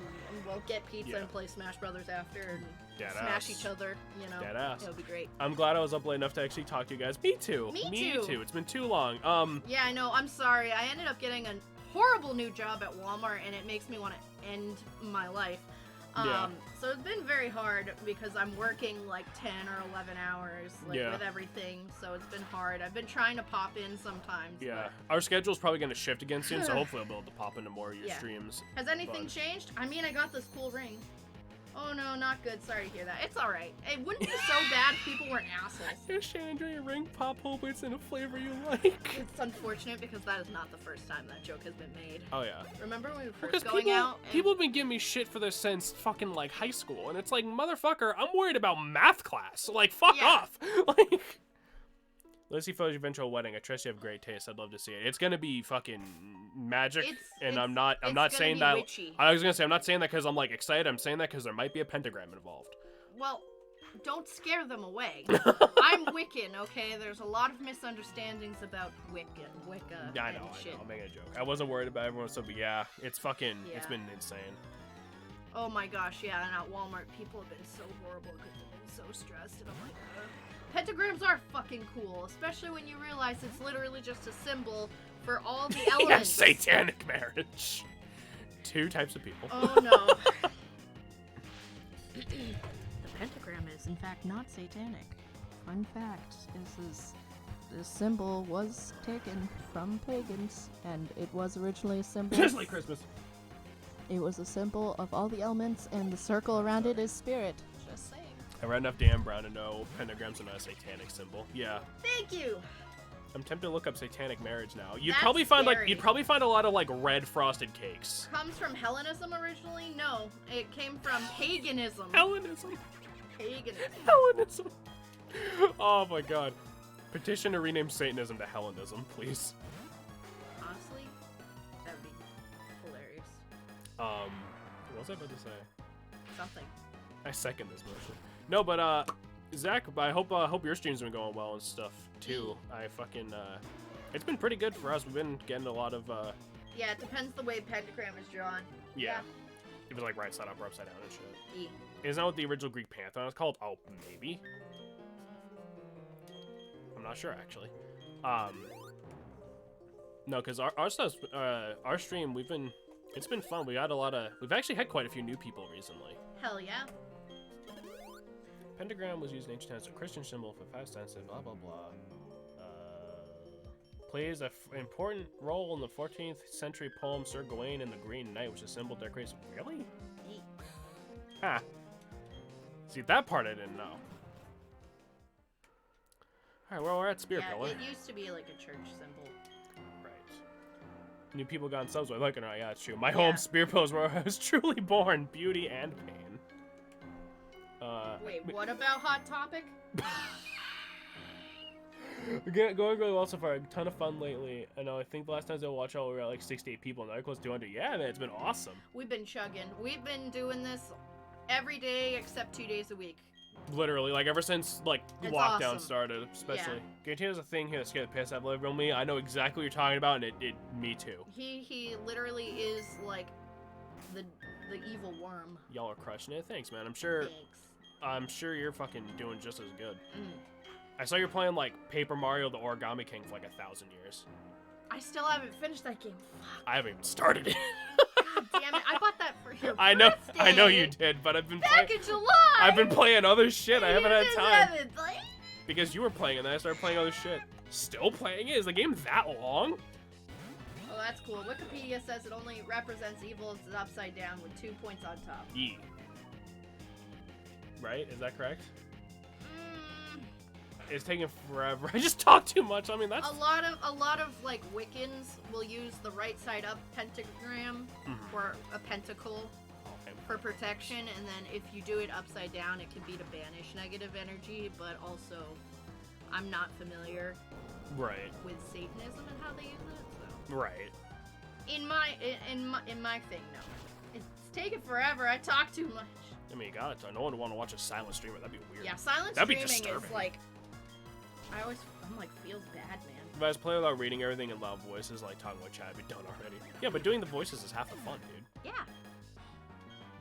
we'll get pizza and play Smash Brothers after and smash each other, you know. Deadass. It'll be great. I'm glad I was up late enough to actually talk to you guys. Me too. Me too. It's been too long. Yeah, I know. I'm sorry. I ended up getting a horrible new job at Walmart, and it makes me want to end my life. So it's been very hard because I'm working like 10 or 11 hours with everything, so it's been hard. I've been trying to pop in sometimes. Yeah, our schedule's probably going to shift again soon, so hopefully I'll be able to pop into more of your streams. Has anything changed? I mean, I got this cool ring. Oh no, not good. Sorry to hear that. It's alright. It wouldn't be so bad if people weren't assholes. Hey, Chandra, your ring pop, hope it's in a flavor you like. It's unfortunate because that is not the first time that joke has been made. Oh yeah. Remember when we were first going out? People have been giving me shit for this since fucking like high school, and it's like, motherfucker, I'm worried about math class. Like, fuck off. Like, Lizzie Fo's eventual wedding. I trust you have great taste. I'd love to see it. It's gonna be fucking magic, I'm not saying that. Witchy. I was gonna say I'm not saying that because I'm like excited. I'm saying that because there might be a pentagram involved. Well, don't scare them away. I'm Wiccan, okay? There's a lot of misunderstandings about Wicca. Yeah, I know. I'm making a joke. I wasn't worried about everyone, but yeah, it's fucking. Yeah. It's been insane. Oh my gosh, yeah. And at Walmart, people have been so horrible because they've been so stressed, and I'm like. Pentagrams are fucking cool, especially when you realize it's literally just a symbol for all the elements. Yeah, satanic marriage. 2 types of people. Oh no. The pentagram is in fact not satanic. Fun fact is this symbol was taken from pagans, and it was originally a symbol. Just like Christmas. It was a symbol of all the elements, and the circle around it is spirit. Just saying. I read enough Dan Brown to know pentagrams are not a satanic symbol. Yeah. Thank you. I'm tempted to look up satanic marriage now. You'd probably find a lot of like red frosted cakes. Comes from Hellenism originally? No, it came from paganism. Hellenism. Paganism. Hellenism. Oh my god. Petition to rename Satanism to Hellenism, please. Honestly, that would be hilarious. What was I about to say? Something. I second this motion. No, but Zach, I hope your streams have been going well and stuff too. I fucking it's been pretty good for us. We've been getting a lot of Yeah, it depends the way pentagram is drawn. Yeah. It was like right side up or upside down and shit. E. Isn't that what the original Greek pantheon is called? Oh, maybe. I'm not sure actually. No, because our stuff, our stream, it's been fun. We've actually had quite a few new people recently. Hell yeah. Pentagram was used in ancient times as a Christian symbol for fast dancing, blah blah blah. Plays an important role in the 14th century poem Sir Gawain and the Green Knight, which is a symbol decorates. Really? Ha. See, that part I didn't know. Alright, well, we're at Spear Pillar. Yeah, it used to be like a church symbol. Right. New people got in subs, whether like it or not. Yeah, it's true. My home Spear Pillar is where I was truly born. Beauty and pain. Wait, what about Hot Topic? Going really well so far. A ton of fun lately. I know. I think the last time I watched all we were at like 68 people. Now we're close to 200. Yeah, man, it's been awesome. We've been chugging. We've been doing this every day except 2 days a week. Literally, like ever since like it's lockdown awesome. started, especially. Yeah. Guarantee there's a thing here that scared the piss out of me. I know exactly what you're talking about, and it me too. He literally is like the evil worm. Y'all are crushing it. Thanks, man. I'm sure you're fucking doing just as good. I saw you're playing like Paper Mario the Origami King for like 1,000 years. I still haven't finished that game. Fuck. I haven't even started it. God damn it! I bought that for your I know you did, but I've been back in July. I've been playing other shit. I haven't had time. Like... Because you were playing it, and then I started playing other shit. Still playing it? Is the game that long? Oh, that's cool. Wikipedia says it only represents evil as it's upside down with 2 points on top. Right? Is that correct? It's taking forever. I just talk too much. I mean, that's a lot of like Wiccans will use the right side up pentagram or a pentacle for protection, and then if you do it upside down, it can be to banish negative energy. But also, I'm not familiar with Satanism and how they use it. So. Right. In my thing, no. It's taking forever. I talk too much. I mean, you got it. No one would want to watch a silent streamer. That'd be weird. Yeah, silent That'd streaming be disturbing. is like. I'm like, feels bad, man. If I was playing without reading everything in loud voices, like talking with chat, I'd be done already. Yeah, but doing the voices is half the fun, dude. Yeah.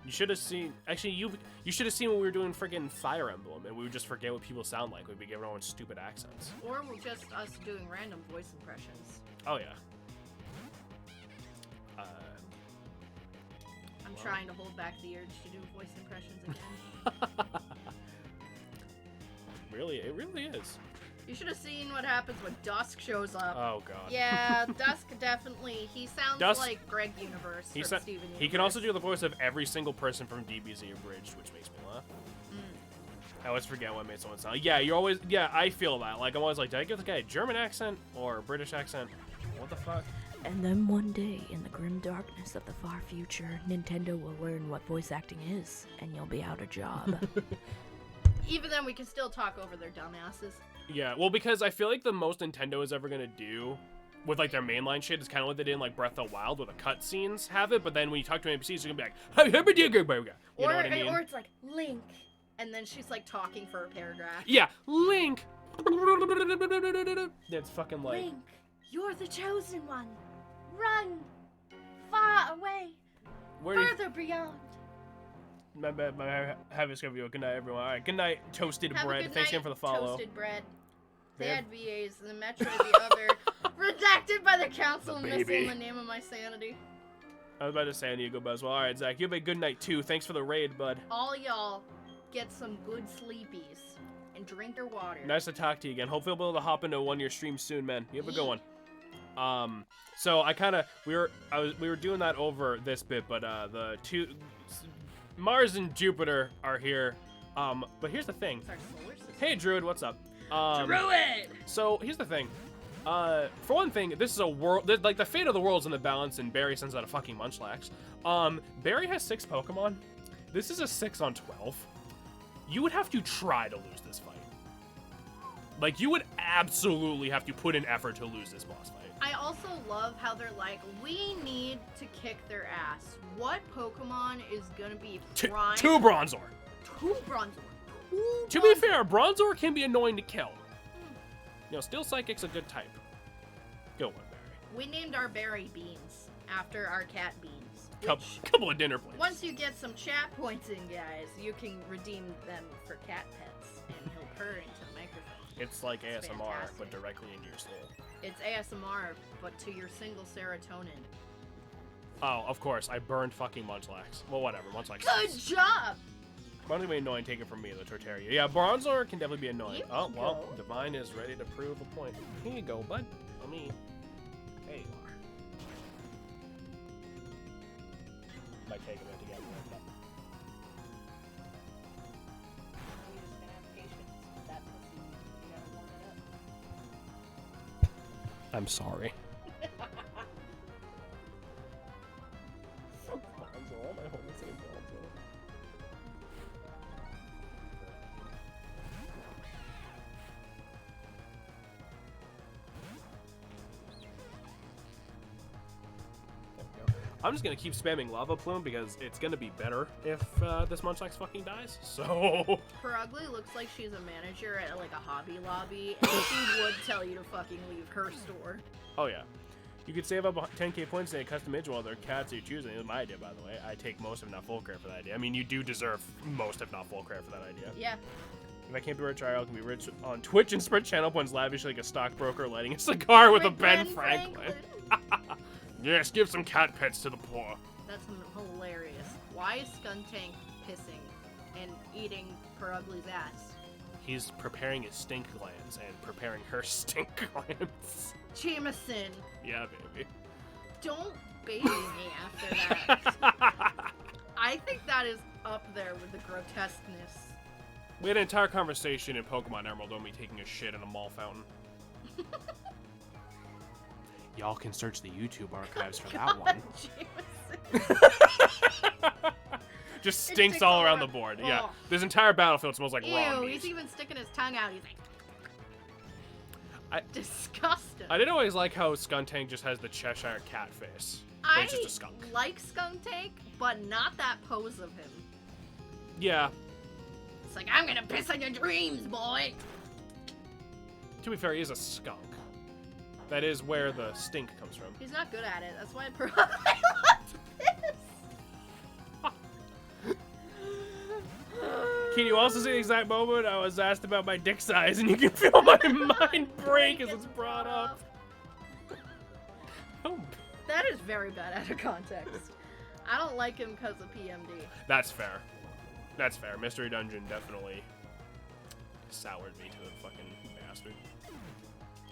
You should have seen. Actually, you should have seen when we were doing friggin' Fire Emblem, and we would just forget what people sound like. We'd be giving everyone stupid accents. Or we'll just us doing random voice impressions. Oh yeah. I'm trying to hold back the urge to do voice impressions again. Really, it really is. You should have seen what happens when Dusk shows up. Oh god. Yeah, Dusk definitely. He sounds like Greg Universe from Steven Universe. He can also do the voice of every single person from DBZ Abridged, which makes me laugh. I always forget what made someone sound. Yeah, you're always. Yeah, I feel that. Like I'm always like, did I give the guy a German accent or a British accent? What the fuck? And then one day, in the grim darkness of the far future, Nintendo will learn what voice acting is, and you'll be out of job. Even then, we can still talk over their dumbasses. Yeah, well, because I feel like the most Nintendo is ever gonna do with like their mainline shit is kind of what they did in like Breath of the Wild, where the cutscenes have it, but then when you talk to NPCs, you're gonna be like, you know what I mean? Or it's like Link, and then she's like talking for a paragraph. Yeah, Link. That's fucking like. Link, you're the chosen one. Run far away, further beyond. My bad. Have a good night, everyone. All right, good night, Toasted Bread. Thanks again for the follow. Toasted Bread. Bad VAs, the Metro the other. Redacted by the council and missing the name of my sanity. I was about to say I need to go buzz. Well, all right, Zach, you have a good night too. Thanks for the raid, bud. All y'all get some good sleepies and drink your water. Nice to talk to you again. Hopefully we'll be able to hop into a one-year stream soon, man. You have a good one. So I kind of we were doing that over this bit, but the two Mars and Jupiter are here. But here's the thing. It's our solar system. Hey, Druid, what's up? Druid. So here's the thing. For one thing, this is a world like the fate of the world's in the balance, and Barry sends out a fucking Munchlax. Barry has 6 Pokemon. This is a 6-on-12. You would have to try to lose this fight. Like, you would absolutely have to put in effort to lose this boss fight. I also love how they're like, we need to kick their ass. What Pokemon is gonna be prime? 2 Bronzor. 2 Bronzor. To be fair, Bronzor can be annoying to kill. You know, Steel Psychic's a good type. Go one, Barry. We named our Barry Beans after our cat Beans. Couple of dinner plates. Once you get some chat points in, guys, you can redeem them for cat pets, and he'll purr into the microphone. It's like ASMR, fantastic. but directly into your soul. It's ASMR, but to your single serotonin. Oh, of course, I burned fucking Munchlax. Well, whatever, Munchlax. Good job! Bronzor can be annoying, take it from me, the Torterra. Yeah, Bronzor can definitely be annoying. Oh, well, go. Divine is ready to prove a point. Here you go, bud. Let me... There you are. Might take a minute to get warmed up. We're just gonna have patience with that pussy. You gotta warm it up. I'm sorry. Bronzor, all my homies say Bronzor. I'm just gonna keep spamming Lava Plume because it's gonna be better if this Munchlax fucking dies. So. Her ugly looks like she's a manager at like a Hobby Lobby, and she would tell you to fucking leave her store. Oh yeah. You could save up 10k points in a custom image while they're cats you're choosing. It was my idea, by the way. I take most, if not full credit for that idea. I mean, you do deserve most, if not full credit for that idea. Yeah. If I can't be rich, I can be rich on Twitch and spread channel points lavishly like a stockbroker lighting a cigar with a Ben Franklin. Yes, give some cat pets to the poor. That's hilarious. Why is Skuntank pissing and eating her ugly's ass? He's preparing his stink glands and preparing her stink glands. Jameson. Yeah, baby. Don't baby me after that. I think that is up there with the grotesqueness. We had an entire conversation in Pokemon Emerald on me taking a shit in a mall fountain. Y'all can search the YouTube archives for that one. Just stinks all around the board. Yeah, Oh. this entire battlefield smells like Ew, raw meat. he's even sticking his tongue out. He's like, disgusting. I didn't always like how Skuntank just has the Cheshire cat face. But I it's just a skunk. like Skuntank, but not that pose of him. Yeah. It's like, I'm gonna piss on your dreams, boy. To be fair, he is a skunk. That is where the stink comes from. He's not good at it. That's why I probably love piss. Can you also see the exact moment I was asked about my dick size, and you can feel my mind break as it's brought up? Oh, That is very bad out of context. I don't like him because of PMD. that's fair. That's fair. Mystery Dungeon definitely soured me to the fucking bastard.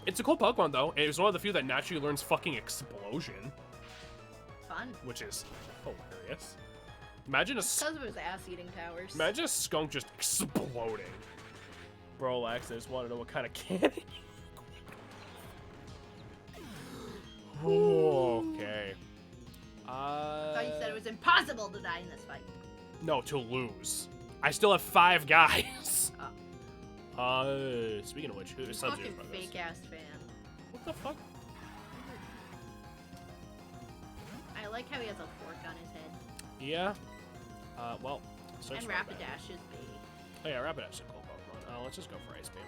It's a cool Pokemon, though. It's one of the few that naturally learns fucking Explosion, Fun. which is hilarious. Imagine a Because of his ass-eating powers. imagine a skunk just exploding. Bro, Lex, I just want to know what kind of cannon. Okay. I thought you said it was impossible to die in this fight. No, to lose. I still have 5 guys. Speaking of which, who is Fucking fake-ass fan. What the fuck? I like how he has a fork on his head. Yeah. Well, search And for that. Rapidash is B. Oh yeah, Rapidash is a cool Pokemon. Let's just go for Ice Beam.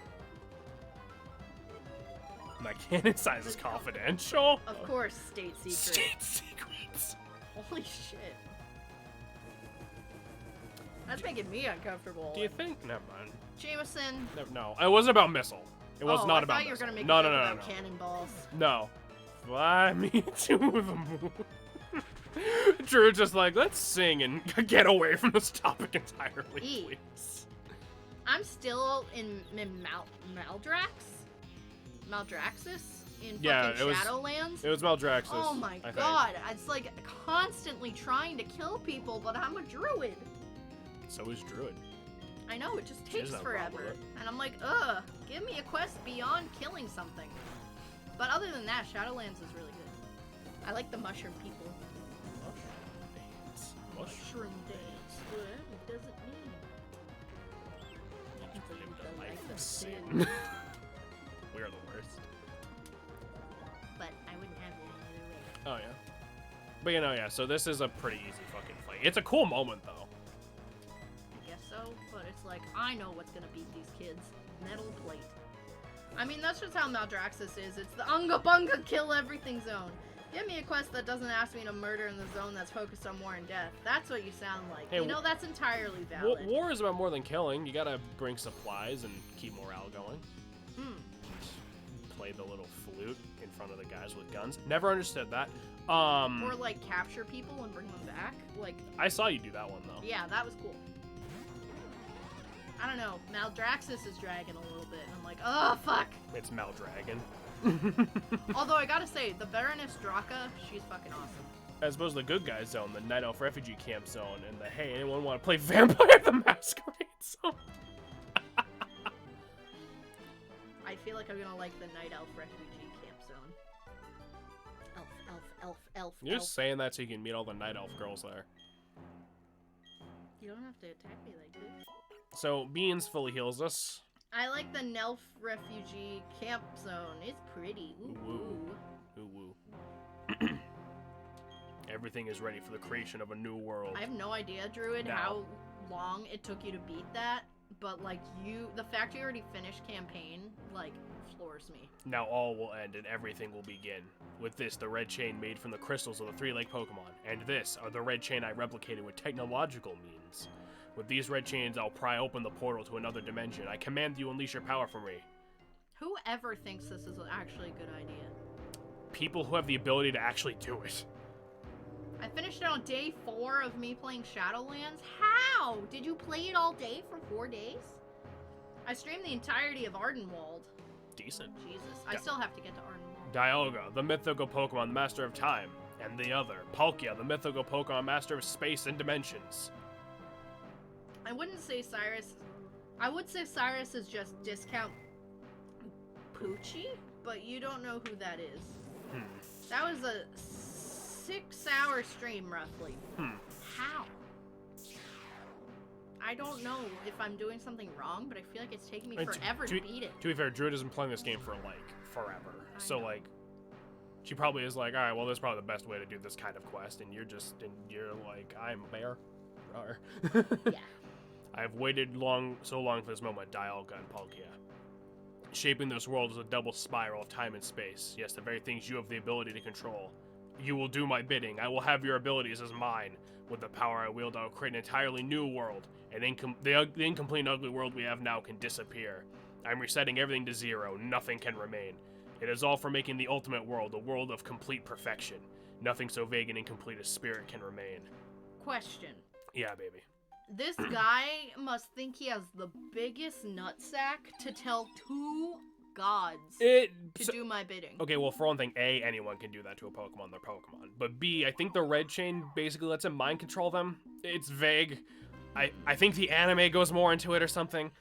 My cannon size is confidential. Of course, state secret. State secrets. Holy shit. That's making me uncomfortable. Do you think? Never mind. Jameson. No, it wasn't about missile. It was not about I thought you were missile. gonna make no, a no, joke no, no, about no. cannonballs. No. Fly me to the moon. Drew just like, let's sing and get away from this topic entirely, E. please. I'm still in Maldraxxus in Yeah, fucking Shadowlands. It was Maldraxxus. Oh my I think. god, it's like constantly trying to kill people, but I'm a druid. So is Druid. I know, it just She takes doesn't have a problem forever. with And I'm like, ugh, give me a quest beyond killing something. But other than that, Shadowlands is really good. I like the mushroom people. Mushroom dance. What does it mean? The life of sin. We are the worst. But I wouldn't have it any other way. Oh yeah. But yeah, so this is a pretty easy fucking fight. It's a cool moment though. I guess so, but it's like, I know what's gonna beat these kids. Metal plate. I mean, that's just how Maldraxxus is. It's the Unga Bunga kill everything zone. Give me a quest that doesn't ask me to murder in the zone that's focused on war and death. That's what you sound like. Hey, you know, that's entirely valid. War is about more than killing. You gotta bring supplies and keep morale going. Play the little flute in front of the guys with guns. Never understood that. Or, like, capture people and bring them back. Like, I saw you do that one though. yeah, that was cool. I don't know. Maldraxxus is dragging a little bit, and I'm like, oh, fuck. It's Maldragon. Although, I gotta say, the Baroness Draka, she's fucking awesome. As opposed to the good guys zone, the Night Elf Refugee Camp zone, and the hey, anyone want to play Vampire the Masquerade zone? I feel like I'm gonna like the Night Elf Refugee Camp Zone. Elf. You're just saying that so you can meet all the Night Elf girls there. You don't have to attack me like this. So, Beans fully heals us. I like the Nelf Refugee Camp Zone. It's pretty. Ooh. Woo. Ooh, woo. Everything is ready for the creation of a new world. I have no idea, Druid, Now. how long it took you to beat that, but like the fact you already finished campaign, like, floors me. Now all will end and everything will begin. With this, the red chain made from the crystals of the three-leg Pokemon. And this are the red chain I replicated with technological means. With these red chains, I'll pry open the portal to another dimension. I command you unleash your power from me. Whoever thinks this is actually a good idea? People who have the ability to actually do it. I finished it on day 4 of me playing Shadowlands. How? Did you play it all day for 4 days? I streamed the entirety of Ardenwald. Decent. Jesus. I still have to get to Ardenwald. Dialga, the mythical Pokemon, the master of time. And the other, Palkia, the mythical Pokemon, master of space and dimensions. I wouldn't say Cyrus I would say Cyrus is just discount Poochie, but you don't know who that is. That was a 6-hour stream, roughly. How? I don't know if I'm doing something wrong, but I feel like it's taking me forever to beat it. To be fair, Druid has been playing this game for, like, forever. I know. Like, she probably is like, alright, well, this is probably the best way to do this kind of quest, and you're like, I'm a bear. Rawr. Yeah. I have waited so long for this moment, Dialga and Palkia. Shaping this world is a double spiral of time and space. Yes, the very things you have the ability to control. You will do my bidding. I will have your abilities as mine. With the power I wield, I will create an entirely new world. And the incomplete and ugly world we have now can disappear. I'm resetting everything to zero. Nothing can remain. It is all for making the ultimate world, a world of complete perfection. Nothing so vague and incomplete as spirit can remain. Question. Yeah, baby. This guy must think he has the biggest nutsack to tell 2 gods to do my bidding. Okay, well, for one thing, A, anyone can do that to a Pokemon, they're Pokemon. But B, I think the red chain basically lets him mind control them. It's vague. I think the anime goes more into it or something.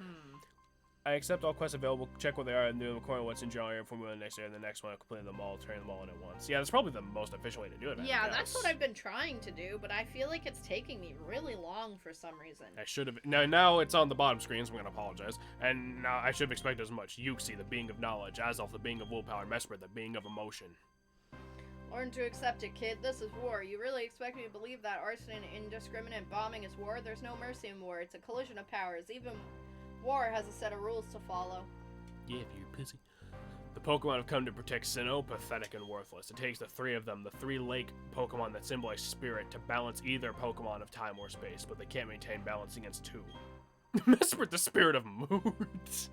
I accept all quests available, check what they are, and do them according to what's in general area from the next area, and the next one, I'll complete them all, turn them all in at once. Yeah, that's probably the most efficient way to do it. Yeah, that's what I've been trying to do, but I feel like it's taking me really long for some reason. I should have. Now it's on the bottom screen, so I'm gonna apologize. And now I should have expected as much. Yuxi, the being of knowledge, Azelf, the being of willpower, Mesper, the being of emotion. Learn to accept it, kid. This is war. You really expect me to believe that arson and indiscriminate bombing is war? There's no mercy in war. It's a collision of powers. Even war has a set of rules to follow. Yeah, if you're pussy. The Pokemon have come to protect Sinnoh, pathetic and worthless. It takes the 3 of them, the 3 lake Pokemon that symbolize spirit, to balance either Pokemon of time or space, but they can't maintain balance against 2. Mesper, the spirit of moods.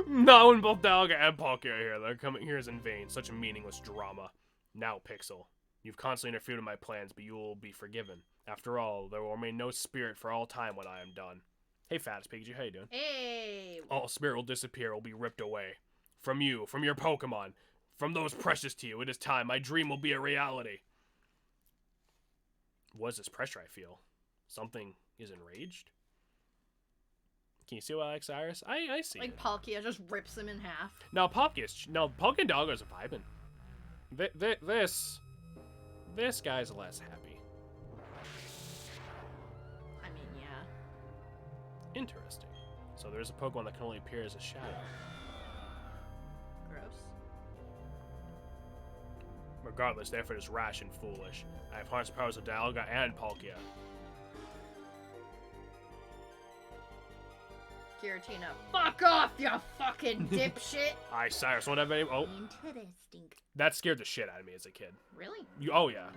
Not when both Dialga and Palkia are here. They're coming here is in vain. Such a meaningless drama. Now, Pixel, you've constantly interfered in my plans, but you will be forgiven. After all, there will remain no spirit for all time when I am done. Hey, Fattest Pikachu, how you doing? Hey! All spirit will disappear, will be ripped away. From you, from your Pokemon, from those precious to you. It is time. My dream will be a reality. What is this pressure I feel? Something is enraged? Can you see what I like, Cyrus? I see Like it. Palkia just rips him in half. Now, Palkia and Dialga are vibing. This guy's less happy. I mean, yeah. Interesting. So there's a Pokemon that can only appear as a shadow. Gross. Regardless, the effort is rash and foolish. I have harnessed the powers of Dialga and Palkia. Giratina, fuck off, you fucking dipshit! Aye, Cyrus, won't have any. Oh, Interesting. that scared the shit out of me as a kid. Really? Oh yeah.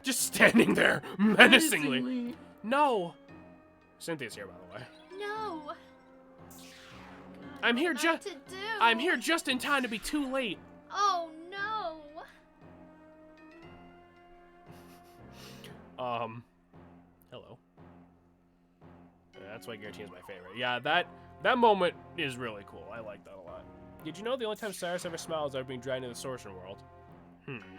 Just standing there menacingly. No. Cynthia's here, by the way. No. God, I'm here what am I just. to do? I'm here just in time to be too late. Oh no. Hello. That's why Giratina's my favorite. Yeah, that moment is really cool. I like that a lot. Did you know the only time Cyrus ever smiles is ever being dragged into the Sorcerer World?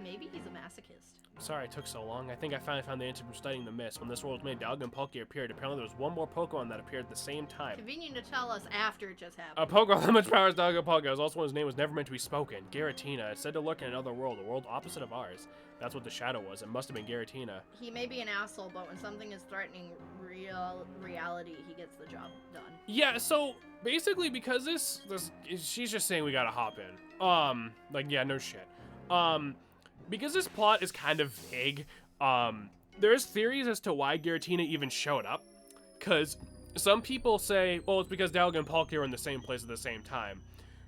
Maybe he's a masochist. Sorry it took so long. I think I finally found the answer from studying the mist. When this world was made, Dialga and Palkia appeared. Apparently there was one more Pokemon that appeared at the same time. Convenient to tell us after it just happened. A Pokemon that much power as Dialga and Palkia was also one whose name was never meant to be spoken. Giratina. It's said to lurk in another world, a world opposite of ours. That's what the shadow was. It must have been Giratina. He may be an asshole, but when something is threatening reality, he gets the job done. Yeah, so basically because this she's just saying we gotta hop in. Like, yeah, no shit. Because this plot is kind of vague, there's theories as to why Giratina even showed up. Because some people say, well, it's because Dialga and Palkia are in the same place at the same time.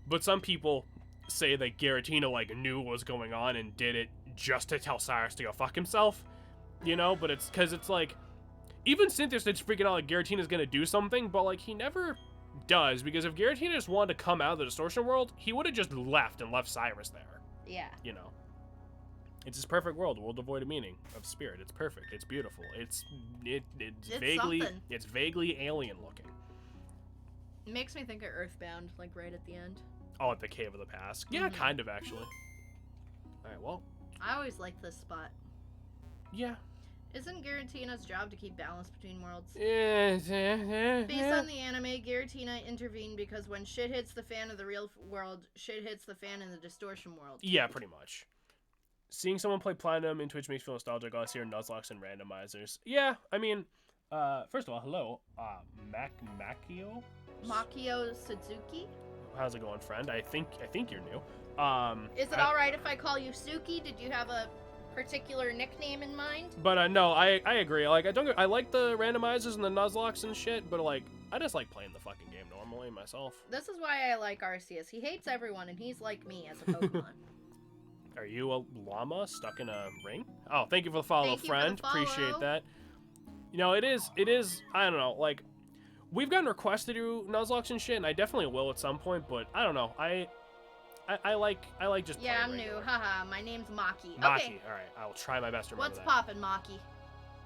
But some people say that Giratina, like, knew what was going on and did it just to tell Cyrus to go fuck himself. You know, but it's because it's like, even Cynthia's freaking out like Giratina's gonna do something, but like, he never does. Because if Giratina just wanted to come out of the distortion world, he would have just left and left Cyrus there. Yeah. You know. It's his perfect world, a world devoid of meaning, of spirit. It's perfect. It's beautiful. It's vaguely something. it's vaguely alien looking. It makes me think of Earthbound, like right at the end. Oh, at the Cave of the Past. Yeah, kind of actually. All right, well. I always liked this spot. Yeah. Isn't Giratina's job to keep balance between worlds? Based Based on the anime, Giratina intervened because when shit hits the fan of the real world, shit hits the fan in the distortion world. Yeah, pretty much. Seeing someone play Platinum in Twitch makes me feel nostalgic. I hear Nuzlocke and randomizers. Yeah, I mean, first of all, hello, Makio? Makio Suzuki? How's it going, friend? I think you're new. Is it alright if I call you Suki? Did you have a particular nickname in mind? But no, I agree. Like, I like the randomizers and the Nuzlocks and shit, but like, I just like playing the fucking game normally myself. This is why I like Arceus. He hates everyone, and he's like me as a Pokemon. Are you a llama stuck in a ring? Oh, thank you for the follow, friend. Appreciate that. You know, it is, I don't know, like, we've gotten requests to do Nuzlocke and shit, and I definitely will at some point, but I don't know. I like just yeah, I'm regular. new. Haha, my name's Maki. Maki, Okay. alright, I will try my best to remember What's that. poppin', Maki?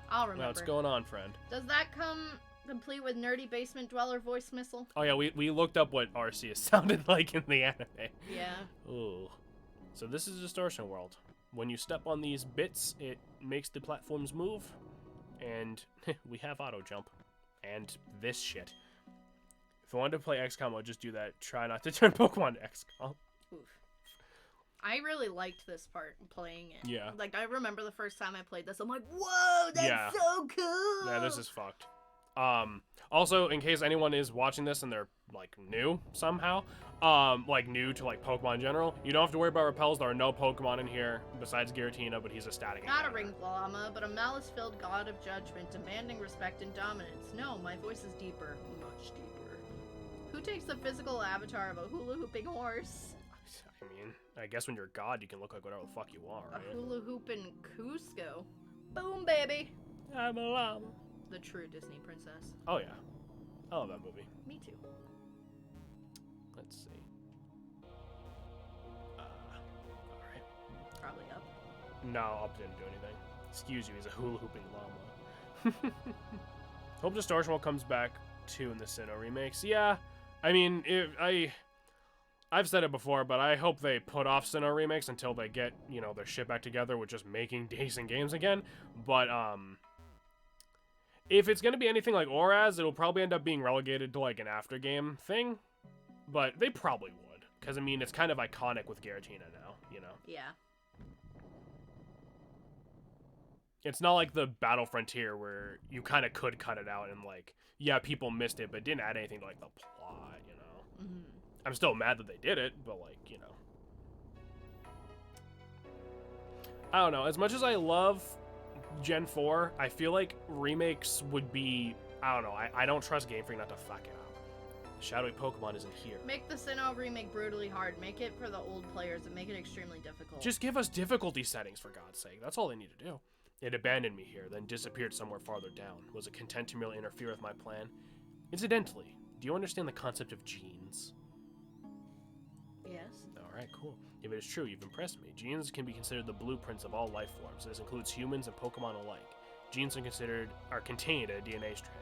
I'll remember. What's going on, friend? Does that come complete with nerdy basement dweller voice missile? Oh yeah, we looked up what Arceus sounded like in the anime. Yeah. Ooh. So this is a distortion world. When you step on these bits, it makes the platforms move, and we have auto jump, and this shit. If you wanted to play XCOM, I'll just do that. Try not to turn Pokemon to XCOM. Oof. I really liked this part, playing it. Yeah. Like, I remember the first time I played this, I'm like, whoa, that's Yeah. so cool! Yeah, this is fucked. Also, in case anyone is watching this and they're, like, new somehow, like, new to, like, Pokemon in general, you don't have to worry about repels. There are no Pokemon in here besides Giratina, but he's a static Not a encounter. ringed llama, but a malice-filled god of judgment, demanding respect and dominance. No, my voice is deeper. Much deeper. Who takes the physical avatar of a hula-hooping horse? I mean, I guess when you're God, you can look like whatever the fuck you want, A right? hula-hooping Cusco. Boom, baby! I'm a llama. The true Disney princess. Oh, yeah. I love that movie. Me too. Let's see. Alright. Probably up. No, Up didn't do anything. Excuse you, he's a hula hooping llama. Hope Distortion World comes back too in the Sinnoh remakes. Yeah, I mean, I've said it before, but I hope they put off Sinnoh remakes until they get, you know, their shit back together with just making decent games again. But, if it's gonna be anything like Oraz, it'll probably end up being relegated to, like, an after-game thing. But they probably would. Because, I mean, it's kind of iconic with Giratina now, you know? Yeah. It's not like the Battle Frontier where you kind of could cut it out and, like, yeah, people missed it, but didn't add anything to, like, the plot, you know? Mm-hmm. I'm still mad that they did it, but, like, you know. I don't know. As much as I love Gen 4, I feel like remakes would be... I don't know. I don't trust Game Freak not to fuck it up. Shadowy Pokemon isn't here. Make the Sinnoh remake brutally hard. Make it for the old players and make it extremely difficult. Just give us difficulty settings, for God's sake. That's all they need to do. It abandoned me here, then disappeared somewhere farther down. Was it content to merely interfere with my plan? Incidentally, do you understand the concept of genes? Yes. Alright, cool. If it is true, you've impressed me. Genes can be considered the blueprints of all life forms. This includes humans and Pokemon alike. Genes are contained in a DNA strand.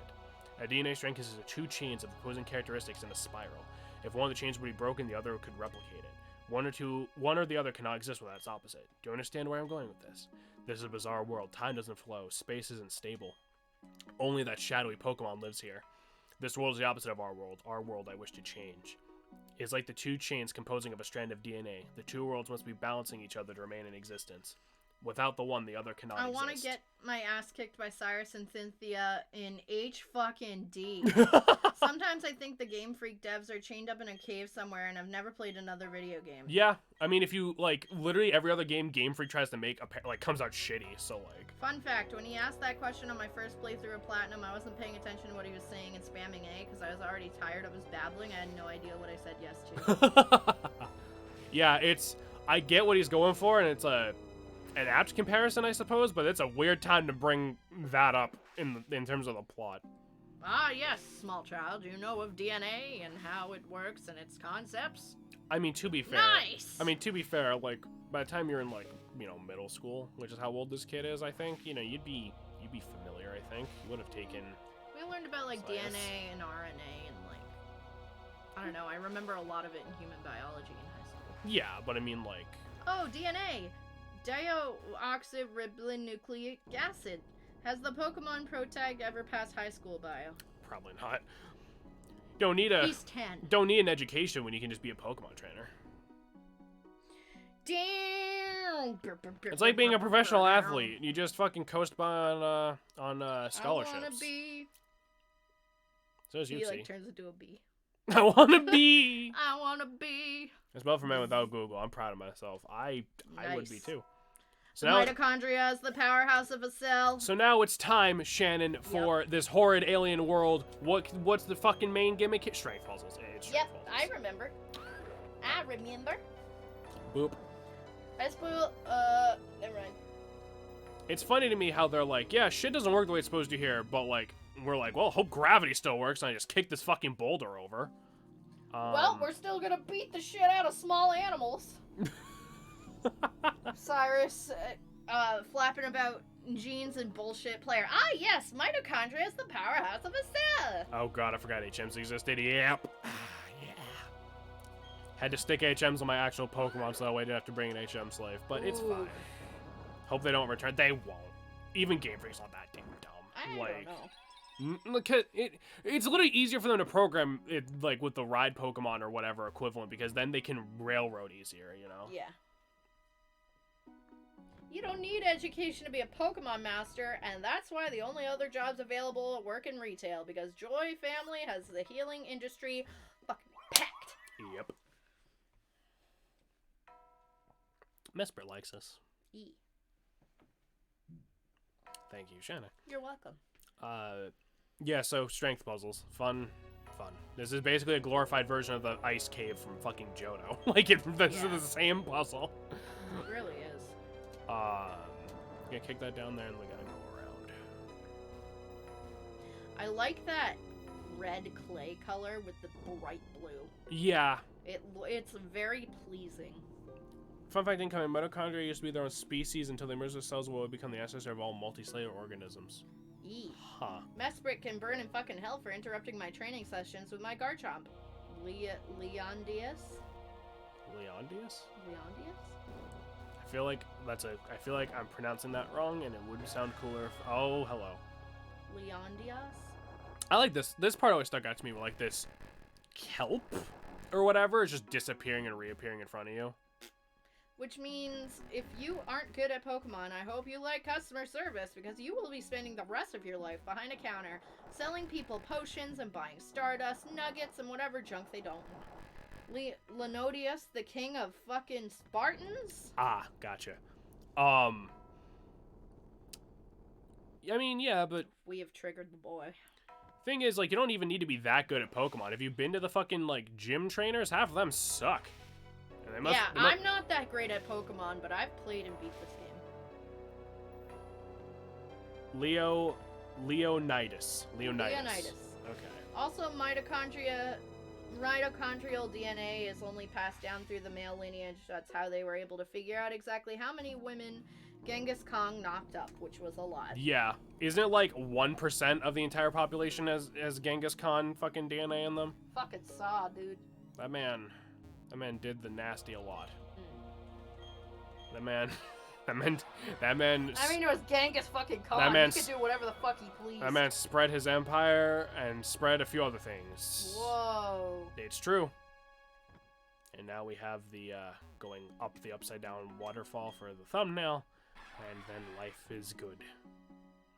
A DNA strand consists of two chains of opposing characteristics in a spiral. If one of the chains would be broken, the other could replicate it. One or the other cannot exist without its opposite. Do you understand where I'm going with this? This is a bizarre world. Time doesn't flow. Space isn't stable. Only that shadowy Pokemon lives here. This world is the opposite of our world. Our world I wish to change. It's like the two chains composing of a strand of DNA. The two worlds must be balancing each other to remain in existence. Without the one, the other cannot exist. I want to get my ass kicked by Cyrus and Cynthia in H-fucking-D. Sometimes I think the Game Freak devs are chained up in a cave somewhere and I've never played another video game. Yeah, I mean, if you, like, literally every other game Game Freak tries to make, like, comes out shitty, so, like... Fun fact, when he asked that question on my first playthrough of Platinum, I wasn't paying attention to what he was saying and spamming A, because I was already tired of his babbling. I had no idea what I said yes to. Yeah, I get what he's going for, and it's an apt comparison, I suppose, but it's a weird time to bring that up in terms of the plot. Ah, yes, small child, you know of DNA and how it works and its concepts? I mean, to be fair... Nice! I mean, to be fair, like, by the time you're in, like, you know, middle school, which is how old this kid is, I think, you know, you'd be familiar, I think. You would have taken... We learned about, like, science. DNA and RNA and, like... I don't know, I remember a lot of it in human biology in high school. Yeah, but I mean, like... Oh, DNA! Deoxyribonucleic acid. Has the Pokemon Pro Tag ever passed high school bio? Probably not. Don't need a. He's 10. Don't need an education when you can just be a Pokemon trainer. Damn. It's like being a professional athlete. You just fucking coast by on scholarships. I wanna be. So as you He see. like turns into a bee. I wanna be. I wanna be. As well for man without Google. I'm proud of myself. I would be Nice. too. So now, Mitochondria is the powerhouse of a cell. so now it's time, Shannon, for this horrid alien world. What's the fucking main gimmick? Strength puzzles. It's strength Yep, puzzles. I remember. Boop. I spoil. Never mind. It's funny to me how they're like, yeah, shit doesn't work the way it's supposed to here, but like, we're like, well, hope gravity still works, and I just kick this fucking boulder over. Well, we're still gonna beat the shit out of small animals. Cyrus, flapping about genes and bullshit player. Ah, yes, mitochondria is the powerhouse of a cell. Oh god, I forgot HMs existed. Yep. Yeah. Had to stick HMs on my actual Pokemon so that way I didn't have to bring an HM slave, but it's Ooh. fine. Hope they don't return. They won't. Even Game Freak's not that damn dumb. I don't know. Look, it's literally easier for them to program it like with the ride Pokemon or whatever equivalent because then they can railroad easier, you know? Yeah. You don't need education to be a Pokemon master, and that's why the only other jobs available work in retail, because Joy Family has the healing industry fucking packed. Yep. Mesprit likes us. E. Thank you, Shanna. You're welcome. Yeah, so strength puzzles. Fun. This is basically a glorified version of the ice cave from fucking Johto. Like, this is the same puzzle. It really is. Yeah, kick that down there and we gotta go around. I like that red clay color with the bright blue. Yeah. It's very pleasing. Fun fact incoming, mitochondria used to be their own species until they merged their cells will become the ancestor of all multicellular organisms. E. Huh. Mesprit can burn in fucking hell for interrupting my training sessions with my Garchomp. Leondius? Leondius? Leondius? I feel like I'm pronouncing that wrong and it would sound cooler if, oh, hello. Leondius? I like this. This part always stuck out to me, like this kelp or whatever is just disappearing and reappearing in front of you. Which means, if you aren't good at Pokemon, I hope you like customer service, because you will be spending the rest of your life behind a counter, selling people potions and buying Stardust, nuggets, and whatever junk they don't want. Lenodius, the king of fucking Spartans? Ah, gotcha. I mean, yeah, but We have triggered the boy. thing is, like, you don't even need to be that good at Pokemon. Have you been to the fucking, like, gym trainers? Half of them suck. And they must, Yeah, I'm not that great at Pokemon, but I've played and beat this game. Leonidas. Leonidas. Okay. Also, mitochondrial DNA is only passed down through the male lineage. That's how they were able to figure out exactly how many women Genghis Khan knocked up, which was a lot. Yeah. Isn't it like 1% of the entire population has Genghis Khan fucking DNA in them? Fucking saw, dude. That man did the nasty a lot. That man. I mean, it was Genghis fucking Khan. That man He could do whatever the fuck he pleased. That man spread his empire and spread a few other things. Whoa. It's true. And now we have the going up the upside down waterfall for the thumbnail, and then life is good.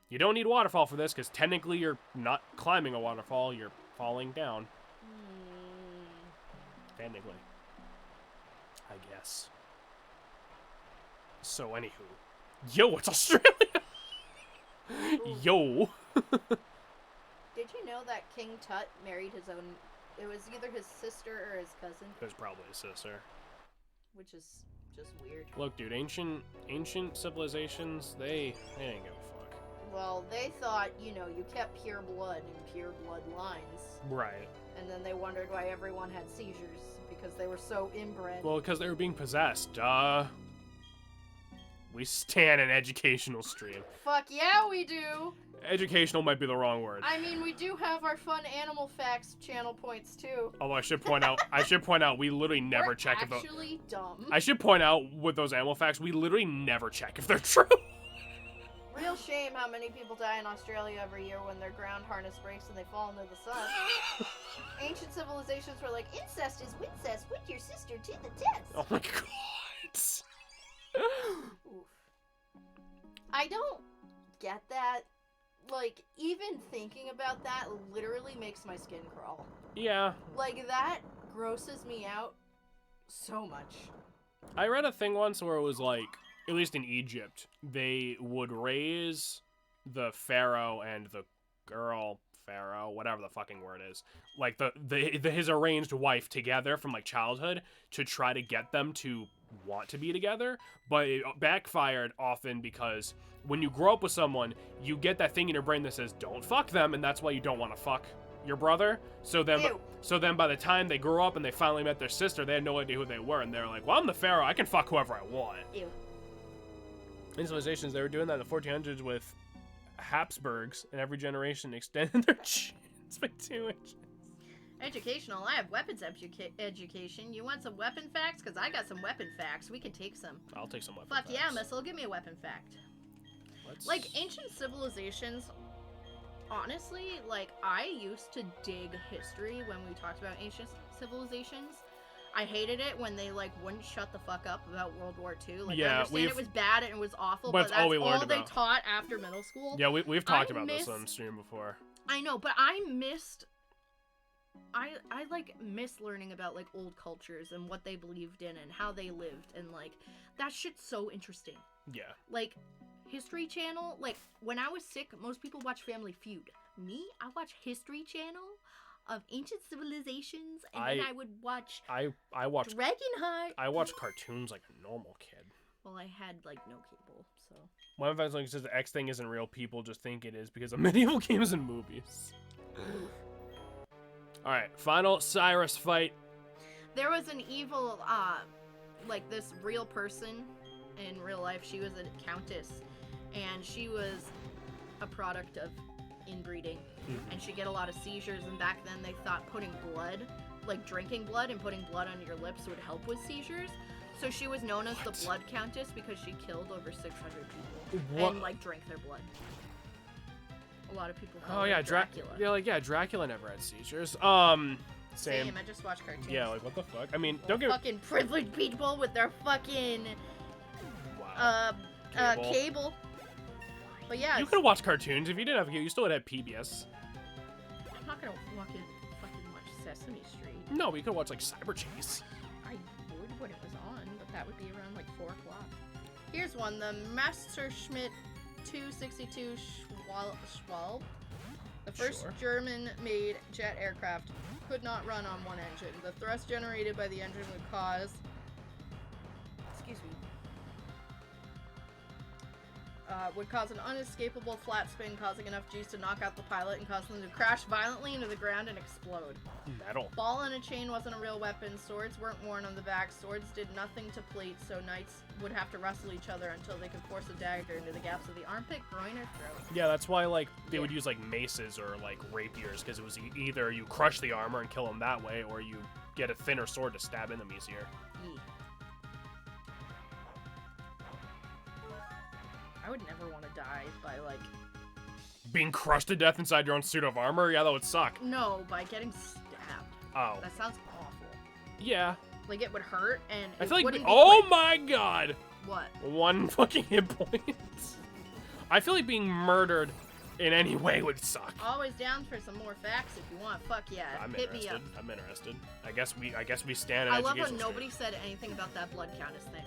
You don't need waterfall for this because technically you're not climbing a waterfall, you're falling down. Technically. I guess. So anywho. Yo, it's Australia! Yo! Did you know that King Tut married his own... It was either his sister or his cousin, It was probably his sister. which is just weird. Look, dude, ancient civilizations, they didn't give a fuck. Well, they thought, you kept pure blood and pure blood lines. Right. And then they wondered why everyone had seizures, because they were so inbred. Well, because they were being possessed. Duh. We stand an educational stream. Fuck yeah, we do! Educational might be the wrong word. I mean, we do have our fun animal facts channel points, too. Although I should point out, we literally never We're check if those... actually dumb. I should point out, with those animal facts, we literally never check if they're true. Real shame how many people die in Australia every year when their ground harness breaks and they fall into the sun. Ancient civilizations were like, incest is wincest, put your sister to the test. Oh my god. Oof. I don't get that. Like, even thinking about that literally makes my skin crawl. Yeah. Like, that grosses me out so much. I read a thing once where it was like, at least in Egypt, they would raise the pharaoh and the girl pharaoh, whatever the fucking word is, like his arranged wife together from like childhood to try to get them to want to be together, but it backfired often because when you grow up with someone, you get that thing in your brain that says don't fuck them, and that's why you don't want to fuck your brother. So then by the time they grew up and they finally met their sister, they had no idea who they were, and they're like, well, I'm the pharaoh, I can fuck whoever I want. Ew. In civilizations, they were doing that in the 1400s with Habsburgs, and every generation extended their chins by 2 inches. Educational. I have weapons education. You want some weapon facts? Because I got some weapon facts. We can take some. I'll take some weapon Fuck facts. yeah, Missile. Give me a weapon fact. Like, ancient civilizations, honestly, like, I used to dig history when we talked about ancient civilizations. I hated it when they, like, wouldn't shut the fuck up about World War II. Like, I understand it was bad and it was awful, but that's all they taught after middle school. Yeah, we've talked about this on stream before. I know, but I like miss learning about like old cultures and what they believed in and how they lived, and like that shit's so interesting. Yeah. Like History Channel, like when I was sick, most people watch Family Feud. Me, I watch History Channel of ancient civilizations, and then I would watch I watched Dragonheart. I watched cartoons like a normal kid. Well, I had like no cable, so. One of my friends says the X thing isn't real. People just think it is because of medieval games and movies. All right, final Cyrus fight. There was an evil, like this real person in real life. She was a countess, and she was a product of inbreeding, and she'd get a lot of seizures. And back then, they thought putting blood, like drinking blood and putting blood on your lips, would help with seizures. So she was known as the Blood Countess because she killed over 600 people and like drank their blood. A lot of people call it Dracula. Dracula never had seizures. Same. I just watch cartoons. Yeah, like what the fuck? I mean, don't get fucking privileged people with their fucking cable. But yeah, you could watch cartoons if you didn't have cable. You still would have PBS. I'm not gonna fucking watch Sesame Street. No, but you could watch like Cyber Chase. I would when it was on, but that would be around like 4 o'clock. Here's one: the Messerschmitt 262 Schwalbe, the first German-made jet aircraft, could not run on one engine. The thrust generated by the engine would cause, an unescapable flat spin, causing enough G's to knock out the pilot and cause them to crash violently into the ground and explode. Metal. Ball and a chain wasn't a real weapon. Swords weren't worn on the back. Swords did nothing to plate, so knights would have to wrestle each other until they could force a dagger into the gaps of the armpit, groin, or throat. Yeah, that's why like they would use like maces or like rapiers, because it was either you crush the armor and kill them that way, or you get a thinner sword to stab in them easier. I would never want to die by, like... Being crushed to death inside your own suit of armor? Yeah, that would suck. No, by getting stabbed. Oh. That sounds awful. Yeah. Like, it would hurt, and I feel like... wouldn't Oh my god! What? 1 fucking hit point. I feel like being murdered in any way would suck. Always down for some more facts if you want. Fuck yeah. Hit me up. I'm interested. I guess we stand. I love how nobody said anything about that Blood Countess thing.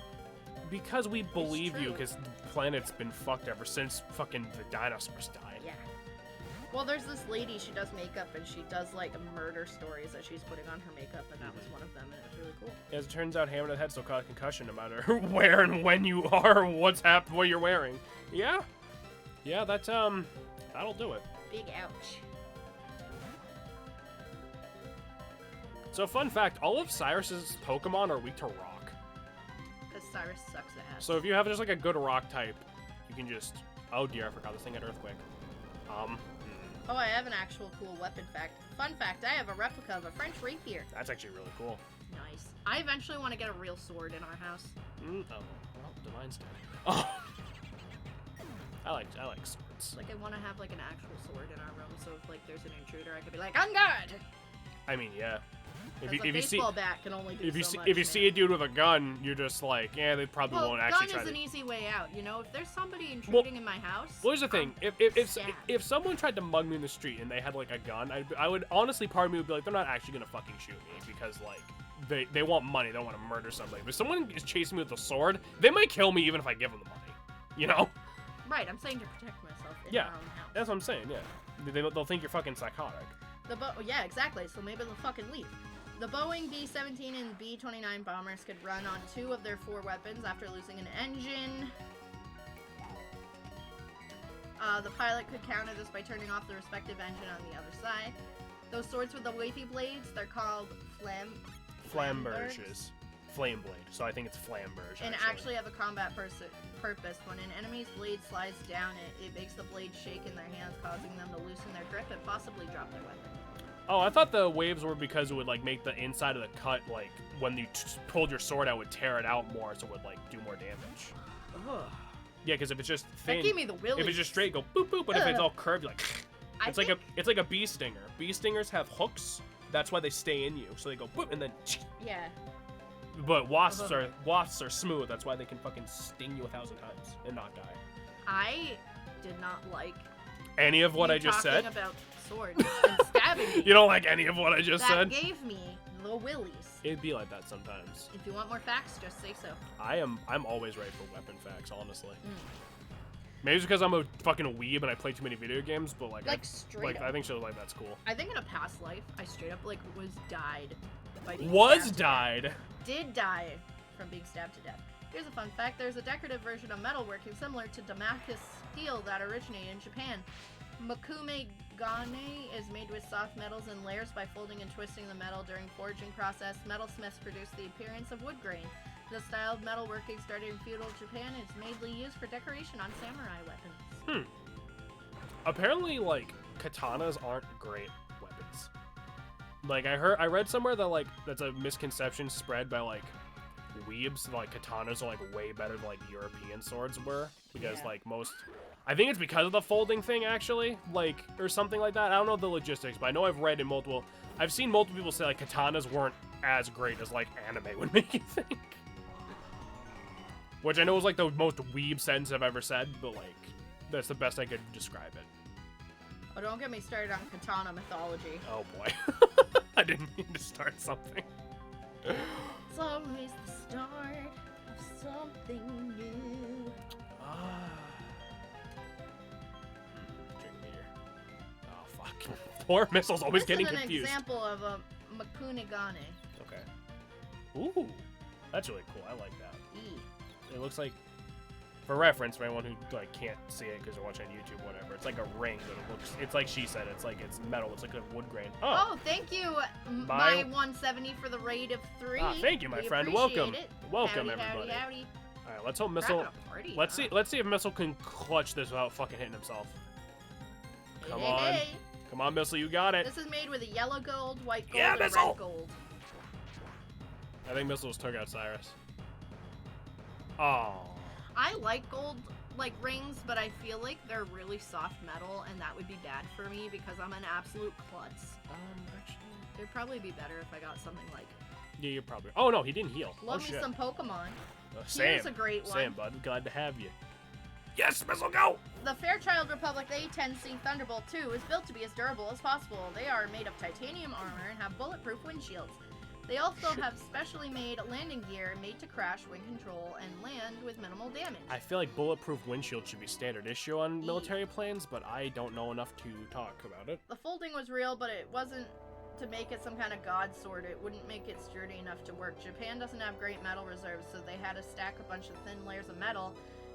Because we believe you, because the planet's been fucked ever since fucking the dinosaurs died. Yeah. Well, there's this lady, she does makeup, and she does, like, murder stories that she's putting on her makeup, and that was one of them, and it was really cool. As it turns out, hammer to the head still cause concussion no matter where and when you are, what you're wearing. Yeah. Yeah, that's, that'll do it. Big ouch. So, fun fact, all of Cyrus's Pokemon are weak to rock. Cyrus sucks ass. So if you have just like a good rock type, you can just... Oh dear, I forgot this thing had Earthquake. Oh, I have an actual cool weapon fact. Fun fact, I have a replica of a French rapier. That's actually really cool. Nice. I eventually want to get a real sword in our house. Oh, well, Divine's dead. Oh. I like swords. Like, I want to have, like, an actual sword in our room, so if, like, there's an intruder, I could be like, on guard! I mean, yeah. If Because a you see baseball bat can only do if you so see much, if you see a man. dude with a gun, you're just like, yeah, they probably Well, won't actually gun try is to. an easy way out, you know? If there's somebody intruding in my house... Well, here's the thing. Stab. If someone tried to mug me in the street and they had like a gun, I would honestly, part of me would be like, they're not actually gonna fucking shoot me because like they want money, they don't want to murder somebody. But if someone is chasing me with a sword, they might kill me even if I give them the money. You know? Right, I'm saying to protect myself in Yeah, our own house. that's what I'm saying. Yeah, they'll think you're fucking psychotic. Yeah, exactly. So maybe they'll fucking leave. The Boeing B-17 and B-29 bombers could run on 2 of their 4 weapons after losing an engine. The pilot could counter this by turning off the respective engine on the other side. Those swords with the wavy blades, they're called Flamberges. Flame blade. So I think it's flamberge. and actually have a combat purpose. When an enemy's blade slides down it makes the blade shake in their hands, causing them to loosen their grip and possibly drop their weapon. Oh, I thought the waves were because it would like make the inside of the cut, like when you pulled your sword out, would tear it out more, so it would like do more damage. Ugh. Yeah, because if it's just thin, That gave me the willies. if it's just straight, go boop boop. But if it's Ugh. all curved, you're like it's like a bee stinger. Bee stingers have hooks. That's why they stay in you, so they go boop and then. Yeah. But wasps are smooth. That's why they can fucking sting you 1,000 times and not die. I did not like Any of what you I just talking said? about swords and stabbing me. You don't like any of what I just that said? gave me the willies. It'd be like that sometimes. If you want more facts, just say so. I'm always ready for weapon facts, honestly. Mm. Maybe it's because I'm a fucking weeb and I play too many video games, but like Straight up. I think shows like that's cool. I think in a past life, I straight up like was died by being Was stabbed to died. death. Did die from being stabbed to death. Here's a fun fact: there's a decorative version of metalworking similar to Damascus steel that originated in Japan. Makume Gane is made with soft metals in layers by folding and twisting the metal during forging process. Metalsmiths produce the appearance of wood grain. The style of metalworking started in feudal Japan and is mainly used for decoration on samurai weapons. Apparently, like katanas aren't great weapons. Like I read somewhere that like that's a misconception spread by like weebs. Like katanas are like way better than like European swords were because like most. I think it's because of the folding thing, actually, like, or something like that. I don't know the logistics, but I know I've seen multiple people say, like, katanas weren't as great as, like, anime would make you think. Which I know is, like, the most weeb sentence I've ever said, but, like, that's the best I could describe it. Oh, don't get me started on katana mythology. Oh, boy. I didn't mean to start something. It's always the start of something new. Drink beer. Oh, fuck. Poor Missile's always getting This is confused. an example of a Makunigane. Okay. Ooh. That's really cool. I like that. It looks like, for reference, for anyone who like can't see it because they're watching on YouTube, or whatever. It's like a ring, but it looks. It's like she said. It's like it's metal. It's like a wood grain. Oh, thank you, my 170 for the raid of 3. Thank you, my We friend. appreciate Welcome, it. welcome, Howdy, everybody. Howdy, howdy. All right, let's hope We're Missile. having a party, Let's huh? see. Let's see if Missile can clutch this without fucking hitting himself. Hey, Come hey, on. hey. Come on, Missile. You got it. This is made with a yellow gold, white gold, Yeah, and Missile. red gold. I think Missile took out Cyrus. Oh. I like gold like rings, but I feel like they're really soft metal, and that would be bad for me because I'm an absolute klutz. Actually. It'd probably be better if I got something like. Yeah, you're probably. Oh no, he didn't heal. Love oh, me shit. some Pokemon. Sam. Here's a great one. Sam, bud. Glad to have you. Yes, Missile, go! The Fairchild Republic A-10C Thunderbolt 2 is built to be as durable as possible. They are made of titanium armor and have bulletproof windshields. They also have specially made landing gear made to crash, wind control, and land with minimal damage. I feel like bulletproof windshield should be standard issue on military planes, but I don't know enough to talk about it. The folding was real, but it wasn't to make it some kind of god sword. It wouldn't make it sturdy enough to work. Japan doesn't have great metal reserves, so they had to stack a bunch of thin layers of metal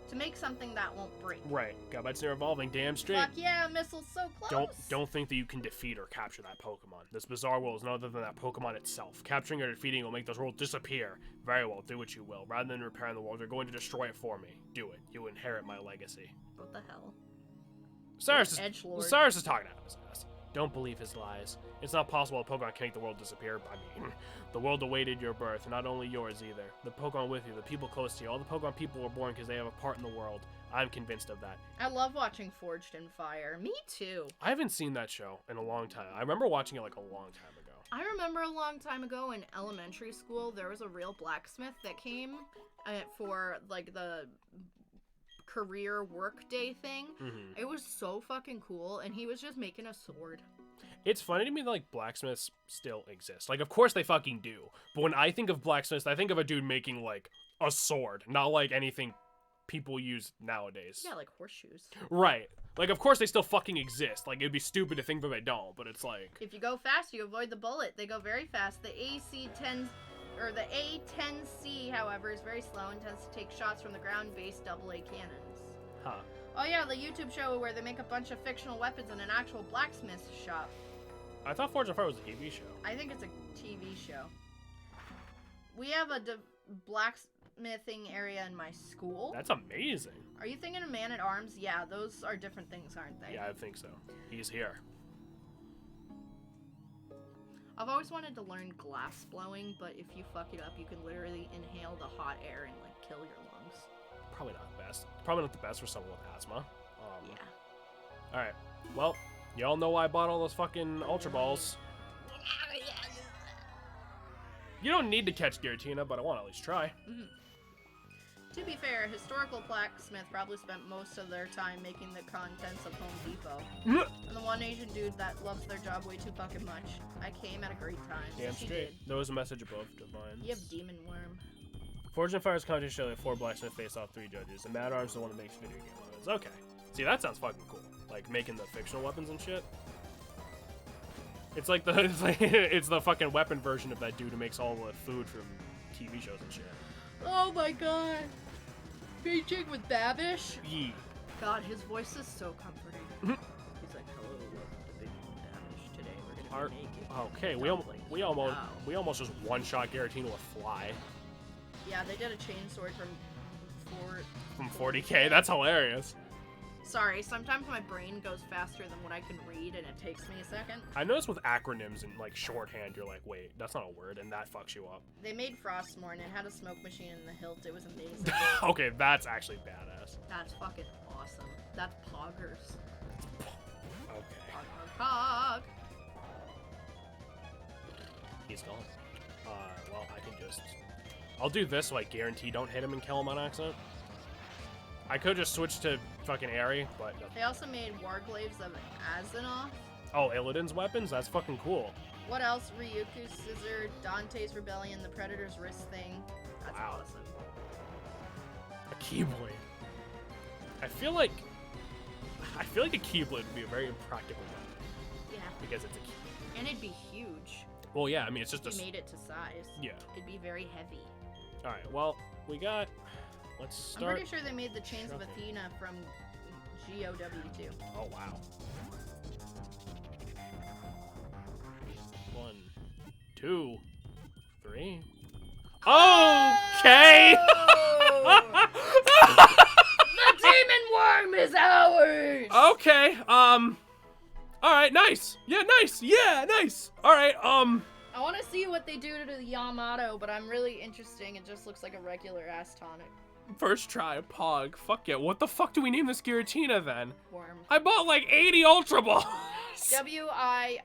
to make something that won't break. Right. Gobites near evolving, damn straight. Fuck yeah, missile's so close! Don't think that you can defeat or capture that Pokemon. This bizarre world is no other than that Pokemon itself. Capturing or defeating will make this world disappear. Very well, do what you will. Rather than repairing the world, you're going to destroy it for me. Do it. You inherit my legacy. What the hell? Cyrus is talking out of his ass. Don't believe his lies. It's not possible a Pokemon can make the world disappear. I mean, the world awaited your birth, not only yours either. The Pokemon with you, the people close to you, all the Pokemon people were born because they have a part in the world. I'm convinced of that. I love watching Forged in Fire. Me too. I haven't seen that show in a long time. I remember watching it like a long time ago. I remember a long time ago in elementary school, there was a real blacksmith that came for like the career work day thing. Mm-hmm. It was so fucking cool, and he was just making a sword. It's funny to me that, like, blacksmiths still exist. Like, of course they fucking do. But when I think of blacksmiths, I think of a dude making, like, a sword. Not, like, anything people use nowadays. Yeah, like horseshoes. Right. Like, of course they still fucking exist. Like, it'd be stupid to think that they don't, but it's like... If you go fast, you avoid the bullet. They go very fast. The A10C, however, is very slow and tends to take shots from the ground-based AA cannons. Huh. Oh yeah, the YouTube show where they make a bunch of fictional weapons in an actual blacksmith shop. I thought Forge of Fire was a TV show. I think it's a TV show. We have a blacksmithing area in my school. That's amazing. Are you thinking of Man-at-Arms? Yeah, those are different things, aren't they? Yeah, I think so. He's here. I've always wanted to learn glass blowing, but if you fuck it up, you can literally inhale the hot air and, like, kill your lungs. Probably not the best. Probably not the best for someone with asthma. Yeah. Alright. Well, y'all know why I bought all those fucking Ultra Balls. You don't need to catch Giratina, but I want to at least try. Mm-hmm. To be fair, historical blacksmith probably spent most of their time making the contents of Home Depot. And the one Asian dude that loves their job way too fucking much. I came at a great time. Damn Yes, you straight. did. There was a message above Divine. You have Demon Worm. Forge and Fire's contest show that 4 blacksmith face off 3 judges, and Mad Arms is the one that makes video game weapons. Okay. See, that sounds fucking cool. Like making the fictional weapons and shit. It's like it's the fucking weapon version of that dude who makes all the food from TV shows and shit. Oh my god. Beijing with Babish? Yee. God, his voice is so comforting. He's like, hello, welcome to Beijing with Babish. Today we're gonna be making Okay, we almost just one-shot Giratina with Fly. Yeah, they did a chain sword from 40k. That's hilarious. Sorry, sometimes my brain goes faster than what I can read, and it takes me a second. I noticed with acronyms and like shorthand, you're like, wait, that's not a word, and that fucks you up. They made Frostmourne and it had a smoke machine in the hilt. It was amazing. Okay, that's actually badass. That's fucking awesome. That's poggers. Okay. Pog. He's gone. Well, I can just... I'll do this so I guarantee don't hit him and kill him on accident. I could just switch to fucking Aerie, but... They also made Warglaves of Azzinoth. Oh, Illidan's weapons? That's fucking cool. What else? Ryuku's Scissor, Dante's Rebellion, the Predator's Wrist thing. That's Wow. awesome. A Keyblade. I feel like a Keyblade would be a very impractical weapon. Yeah. Because it's a key. And it'd be huge. Well, yeah, I mean, it's just If you made it to size. Yeah. It'd be very heavy. Alright, well, we got... Let's I'm start... pretty sure they made the Chains of shuffling. Athena from GOW too. Oh, wow. 1, 2, 3. Okay! The Demon Worm is ours! Okay, alright, nice! Yeah, nice! Yeah, nice! Alright, I want to see what they do to the Yamato, but I'm really interested. It just looks like a regular ass tonic. first try, Pog. Fuck it. What the fuck do we name this Giratina then? Worm. I bought like 80 Ultra Balls! W-Y-R-M.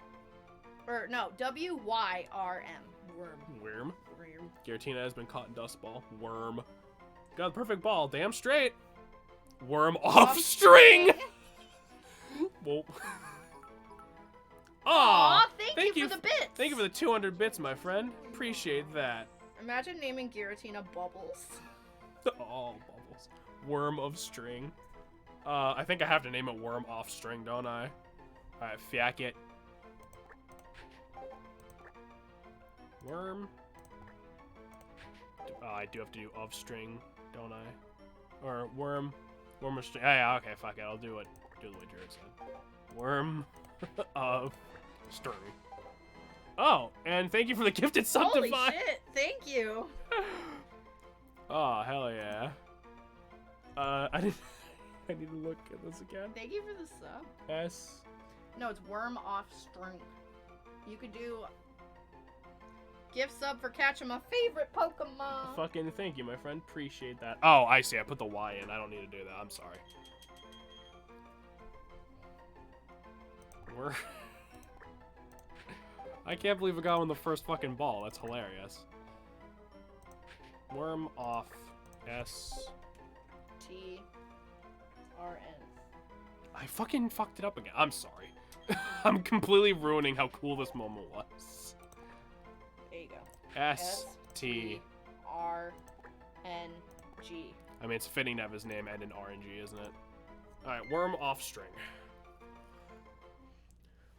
Worm. Worm. Worm. Giratina has been caught in Dust Ball. Worm. Got the perfect ball. Damn straight. Worm off string! Well... Aw, Aw, thank you for the bits! Thank you for the 200 bits, my friend. Appreciate that. Imagine naming Giratina Bubbles. Oh, bubbles. Worm of string. I think I have to name it Worm off string, don't I? Alright, fiac it. Worm. I do have to do of string, don't I? Or worm. Worm of string. Yeah, okay, fuck it. I'll do it. Do the way Jared said. Worm of string. Oh, and thank you for the gifted sub Holy Divine. shit, thank you! Oh, hell yeah. I need to look at this again. Thank you for the sub. S. No, it's Worm off string. You could do Gift sub for catching my favorite Pokemon. Fucking thank you, my friend. Appreciate that. Oh, I see. I put the Y in. I don't need to do that. I'm sorry. We're... I can't believe I got on the first fucking ball. That's hilarious. Worm off. S. T. R. N. I fucking fucked it up again. I'm sorry. I'm completely ruining how cool this moment was. There you go. S. T. R. N. G. I mean, it's fitting to have his name end in RNG, isn't it? Alright, worm off string.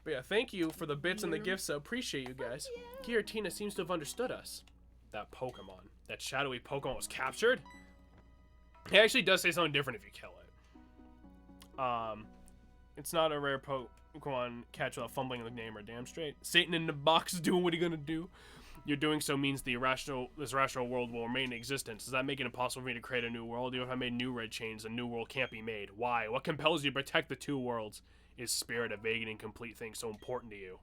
But yeah, thank you for the bits and the gifts, so appreciate you guys. Giratina seems to have understood us. That Pokemon. That shadowy Pokemon was captured? It actually does say something different if you kill it. It's not a rare Pokemon catch without fumbling the name or damn straight. Satan in the box is doing what he gonna do. Your doing so means this irrational world will remain in existence. Does that make it impossible for me to create a new world? Even if I made new red chains, a new world can't be made. Why? What compels you to protect the two worlds? Is spirit a vague and incomplete thing so important to you?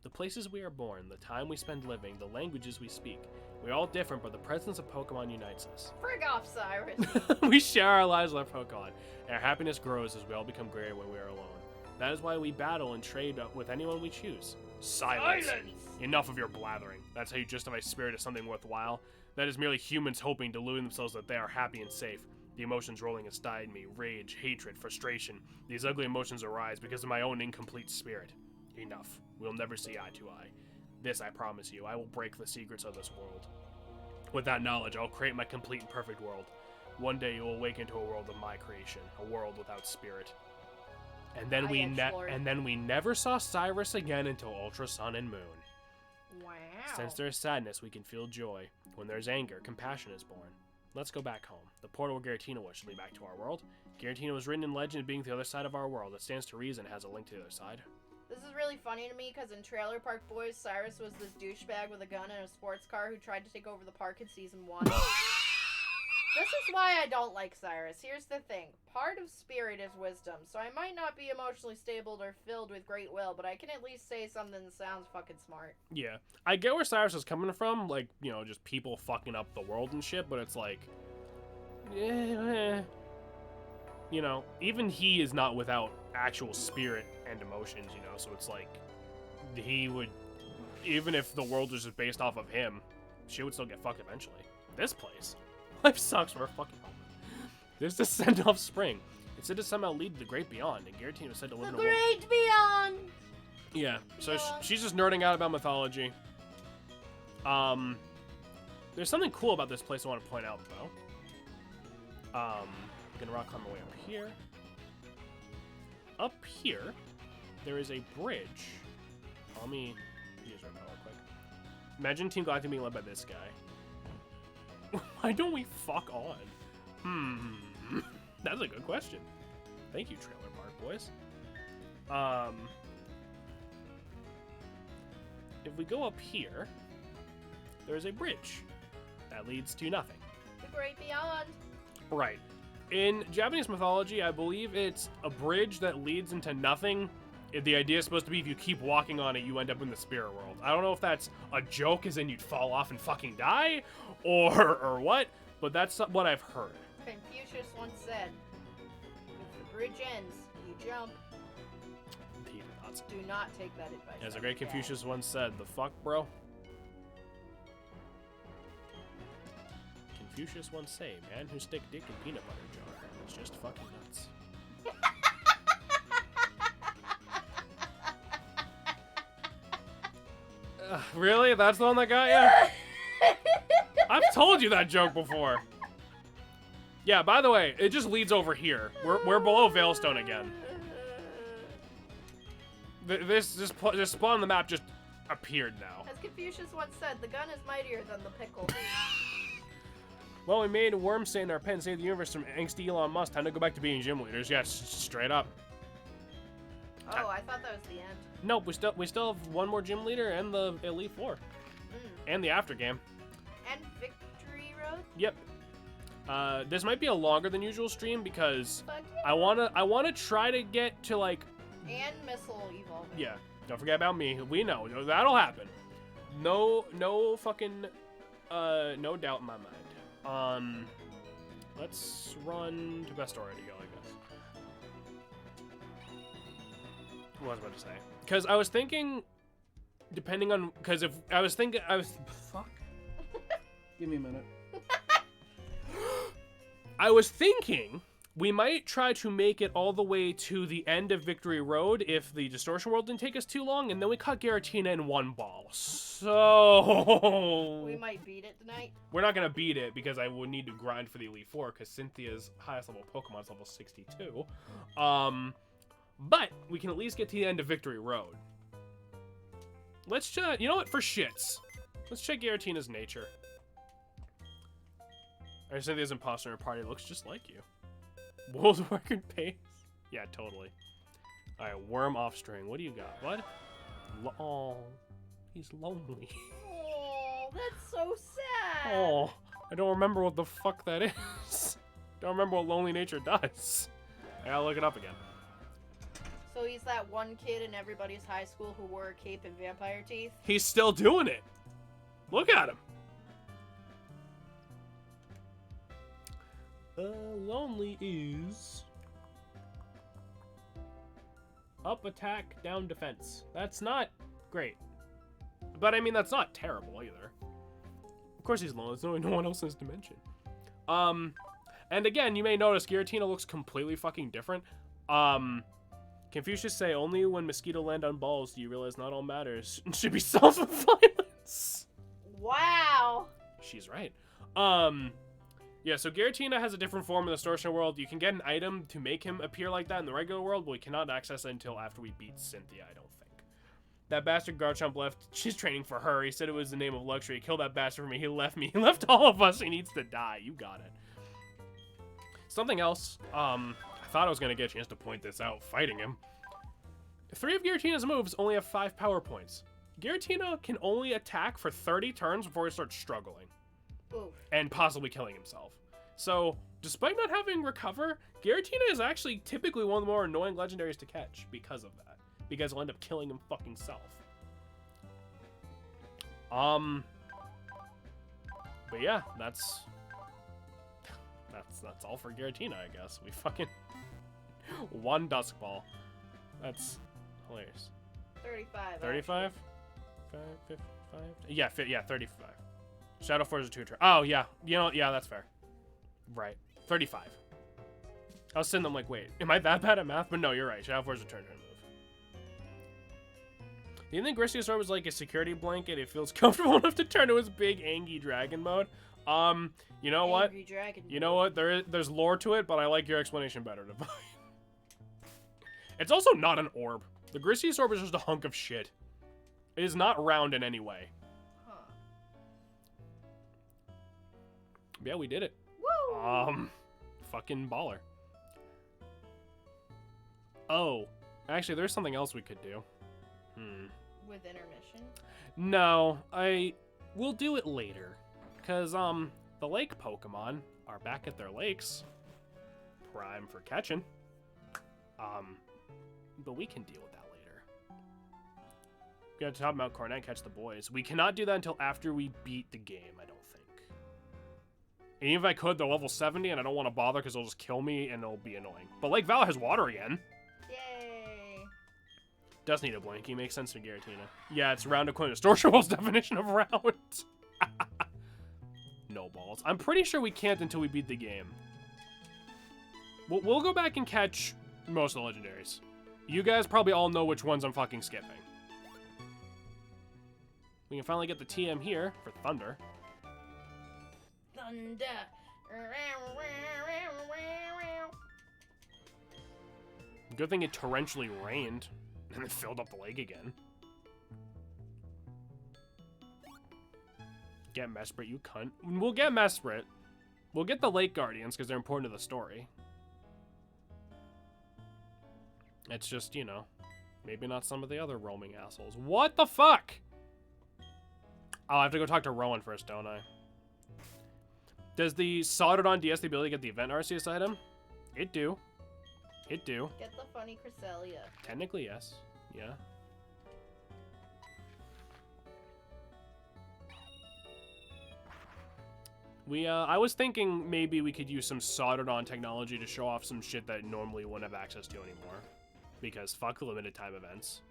The places we are born, the time we spend living, the languages we speak. We're all different, but the presence of Pokemon unites us. Frig off, Cyrus. We share our lives with our Pokemon, and our happiness grows as we all become greater when we are alone. That is why we battle and trade with anyone we choose. Silence! Enough of your blathering. That's how you justify spirit as something worthwhile. That is merely humans hoping, deluding themselves that they are happy and safe. The emotions rolling inside me, rage, hatred, frustration. These ugly emotions arise because of my own incomplete spirit. Enough. We'll never see eye to eye. This I promise you, I will break the secrets of this world. With that knowledge, I'll create my complete and perfect world. One day you will awaken to a world of my creation, a world without spirit. And then we never saw Cyrus again until Ultra Sun and Moon. Wow. Since there's sadness, we can feel joy. When there's anger, compassion is born. Let's go back home. The portal where Giratina was should lead back to our world. Giratina was written in legend being the other side of our world. It stands to reason it has a link to the other side. This is really funny to me because in Trailer Park Boys, Cyrus was this douchebag with a gun and a sports car who tried to take over the park in season 1. This is why I don't like Cyrus. Here's the thing. Part of spirit is wisdom, so I might not be emotionally stable or filled with great will, but I can at least say something that sounds fucking smart. Yeah. I get where Cyrus is coming from, like, you know, just people fucking up the world and shit, but it's like... you know, even he is not without actual spirit and emotions, you know, so it's like... He would... Even if the world was just based off of him, she would still get fucked eventually. This place... Life sucks for a fucking moment. There's the send-off spring. It said to somehow lead to the great beyond, and Giratina was said to live in a world. The great beyond! Yeah, so she's just nerding out about mythology. There's something cool about this place I want to point out, though. I'm gonna rock climb my way over here. Up here, there is a bridge. Let me use our power quick. Imagine Team Galactic being led by this guy. Why don't we fuck on? That's a good question. Thank you, Trailer Park Boys. If we go up here, there's a bridge that leads to nothing. The great beyond. Right. In Japanese mythology, I believe it's a bridge that leads into nothing. The idea is supposed to be if you keep walking on it, you end up in the spirit world. I don't know if that's a joke, as in you'd fall off and fucking die, or what, but that's what I've heard. Confucius once said, if the bridge ends, you jump. He did not say. Do not take that advice. As the great Confucius once said, the fuck, bro? Confucius once said, man who stick dick in peanut butter jar is just fucking nuts. Really? That's the one that got you? I've told you that joke before. Yeah, by the way, it just leads over here. We're below Veilstone again. This spawn on the map just appeared now. As Confucius once said, the gun is mightier than the pickle. Well, we made a worm stay in our pen, save the universe from angsty Elon Musk. Time to go back to being gym leaders. Yeah, straight up. Oh, I thought that was the end. Nope, we still have one more gym leader and the Elite Four. And the after game. And Victory Road? Yep. This might be a longer than usual stream because I wanna try to get to like. And missile evolving. Yeah, don't forget about me. We know that'll happen. No fucking, no doubt in my mind. Let's run to best story to go, I guess. What was I about to say? Because I was thinking, depending on, because if I was thinking, fuck. Give me a minute. I was thinking we might try to make it all the way to the end of Victory Road if the Distortion World didn't take us too long, and then we caught Giratina in one ball. So We might beat it tonight. we're not gonna beat it because I would need to grind for the Elite Four because Cynthia's highest level Pokemon is level 62. But we can at least get to the end of Victory Road. Let's check. You know what? For shits, let's check Giratina's nature. I Cynthia's imposter in her party looks just like you. World record pace? Yeah, totally. Alright, worm offstring. What do you got? What? Oh, he's lonely. Oh, that's so sad. Oh, I don't remember what the fuck that is. Don't remember what lonely nature does. I gotta look it up again. So he's that one kid in everybody's high school who wore a cape and vampire teeth? He's still doing it. Look at him. Lonely is up attack, down defense. That's not great. But I mean, that's not terrible either. Of course he's lonely. There's no one else in his dimension. And again, you may notice Giratina looks completely fucking different. Confucius say, only when mosquito land on balls do you realize not all matters should be solved with violence. Wow. She's right. Yeah, so Giratina has a different form in the Distortion World. You can get an item to make him appear like that in the regular world, but we cannot access it until after we beat Cynthia, I don't think. That bastard Garchomp left. She's training for her. He said it was the name of luxury. Kill that bastard for me. He left me. He left all of us. He needs to die. You got it. Something else. I thought I was going to get a chance to point this out fighting him. 3 of Giratina's moves only have 5 power points. Giratina can only attack for 30 turns before he starts struggling. Oof. And possibly killing himself. So, despite not having Recover, Giratina is actually typically one of the more annoying legendaries to catch because of that. Because he'll end up killing him fucking self. But yeah, that's all for Giratina, I guess. We fucking 1 Dusk Ball. That's hilarious. 35. 35? 55? Yeah, 35. Shadow Force is 2 turn. Oh, yeah. You know, yeah, that's fair. Right. 35. I was sitting there like, wait, am I that bad at math? But no, you're right. Shadow Force is a turn move. Do you think Gristiosaur was like a security blanket? It feels comfortable enough to turn to his big, angry dragon mode. You know what? Angry dragon You know what? There's lore to it, but I like your explanation better, Divine. It's also not an orb. The Gristiosaur is just a hunk of shit. It is not round in any way. Huh. Yeah, we did it. Woo! Fucking baller. Oh, actually, there's something else we could do. With intermission? No, we'll do it later. Because, the lake Pokemon are back at their lakes. Prime for catching. But we can deal with that later. We got to top Mount Coronet, catch the boys. We cannot do that until after we beat the game, I don't think. And even if I could, they're level 70, and I don't want to bother because they'll just kill me, and it'll be annoying. But Lake Valor has water again. Yay! Does need a Blanky. Makes sense to Giratina. Yeah, it's round according to Distortion World's definition of round. No balls. I'm pretty sure we can't until we beat the game. We'll go back and catch most of the legendaries. You guys probably all know which ones I'm fucking skipping. We can finally get the TM here for Thunder. Thunder! Good thing it torrentially rained and it filled up the lake again. Get Mesprit, you cunt. We'll get Mesprit. We'll get the Lake Guardians because they're important to the story. It's just, you know, maybe not some of the other roaming assholes. What the fuck? Oh, I have to go talk to Rowan first, don't I? Does the soldered on DS the ability to get the event Arceus item? It do. It do. Get the funny Cresselia. Technically, yes. Yeah. I was thinking maybe we could use some soldered-on technology to show off some shit that normally wouldn't have access to anymore. Because fuck the limited time events.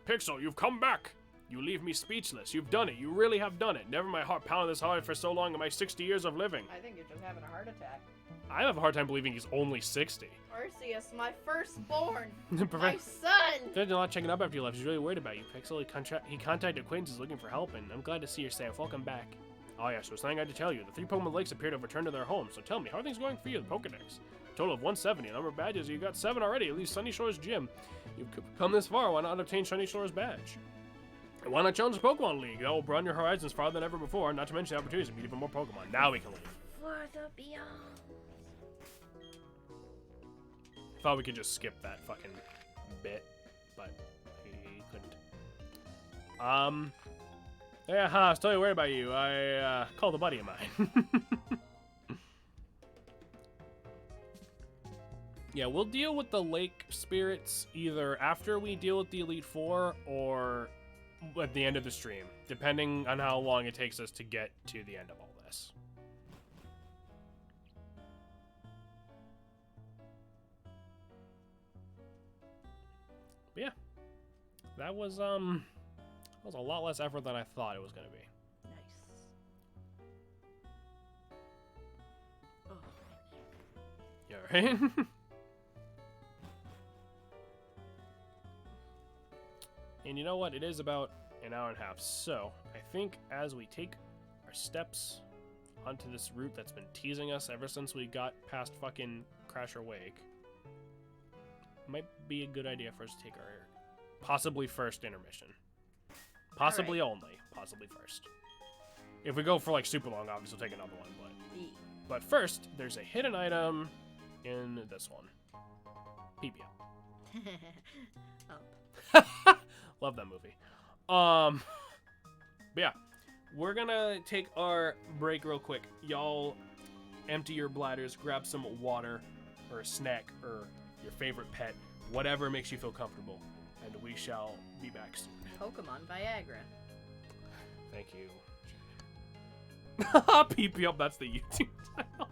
Pixel, you've come back! You leave me speechless. You've done it. You really have done it. Never my heart pounded this hard for so long in my 60 years of living. I think you're just having a heart attack. I have a hard time believing he's only 60. Arceus, my firstborn, my Perfect. son! Did a lot checking up after you left. He's really worried about you, Pixel. He contacted acquaintances looking for help, and I'm glad to see you're safe. Welcome back. Oh yeah, so it's something I had to tell you. The 3 Pokemon Lakes appear to have returned to their homes, so tell me, how are things going for you, the Pokedex? Total of 170. Number of badges, you got 7 already, at least Sunny Shore's gym. You've come this far, why not obtain Sunny Shore's badge? And why not challenge the Pokemon League? That will broaden your horizons farther than ever before, not to mention the opportunities to meet even more Pokemon. Now we can leave. For the beyond. Thought we could just skip that fucking bit, but we couldn't. Yeah, I was totally worried about you. I called a buddy of mine. Yeah, we'll deal with the lake spirits either after we deal with the Elite Four or at the end of the stream, depending on how long it takes us to get to the end of all this. But yeah, that was a lot less effort than I thought it was gonna be. Nice. Oh. Yeah, right? And you know what? It is about an hour and a half. So I think as we take our steps onto this route that's been teasing us ever since we got past fucking Crasher Wake, might be a good idea for us to take our possibly first intermission. Possibly only. Possibly first. If we go for like super long, obviously we'll take another one. But first, there's a hidden item in this one. PPL. Up. Love that movie. But yeah, we're gonna take our break real quick. Y'all empty your bladders, grab some water or a snack or your favorite pet, whatever makes you feel comfortable, and we shall be back soon. Pokemon Viagra. Thank you. PP up, that's the YouTube title.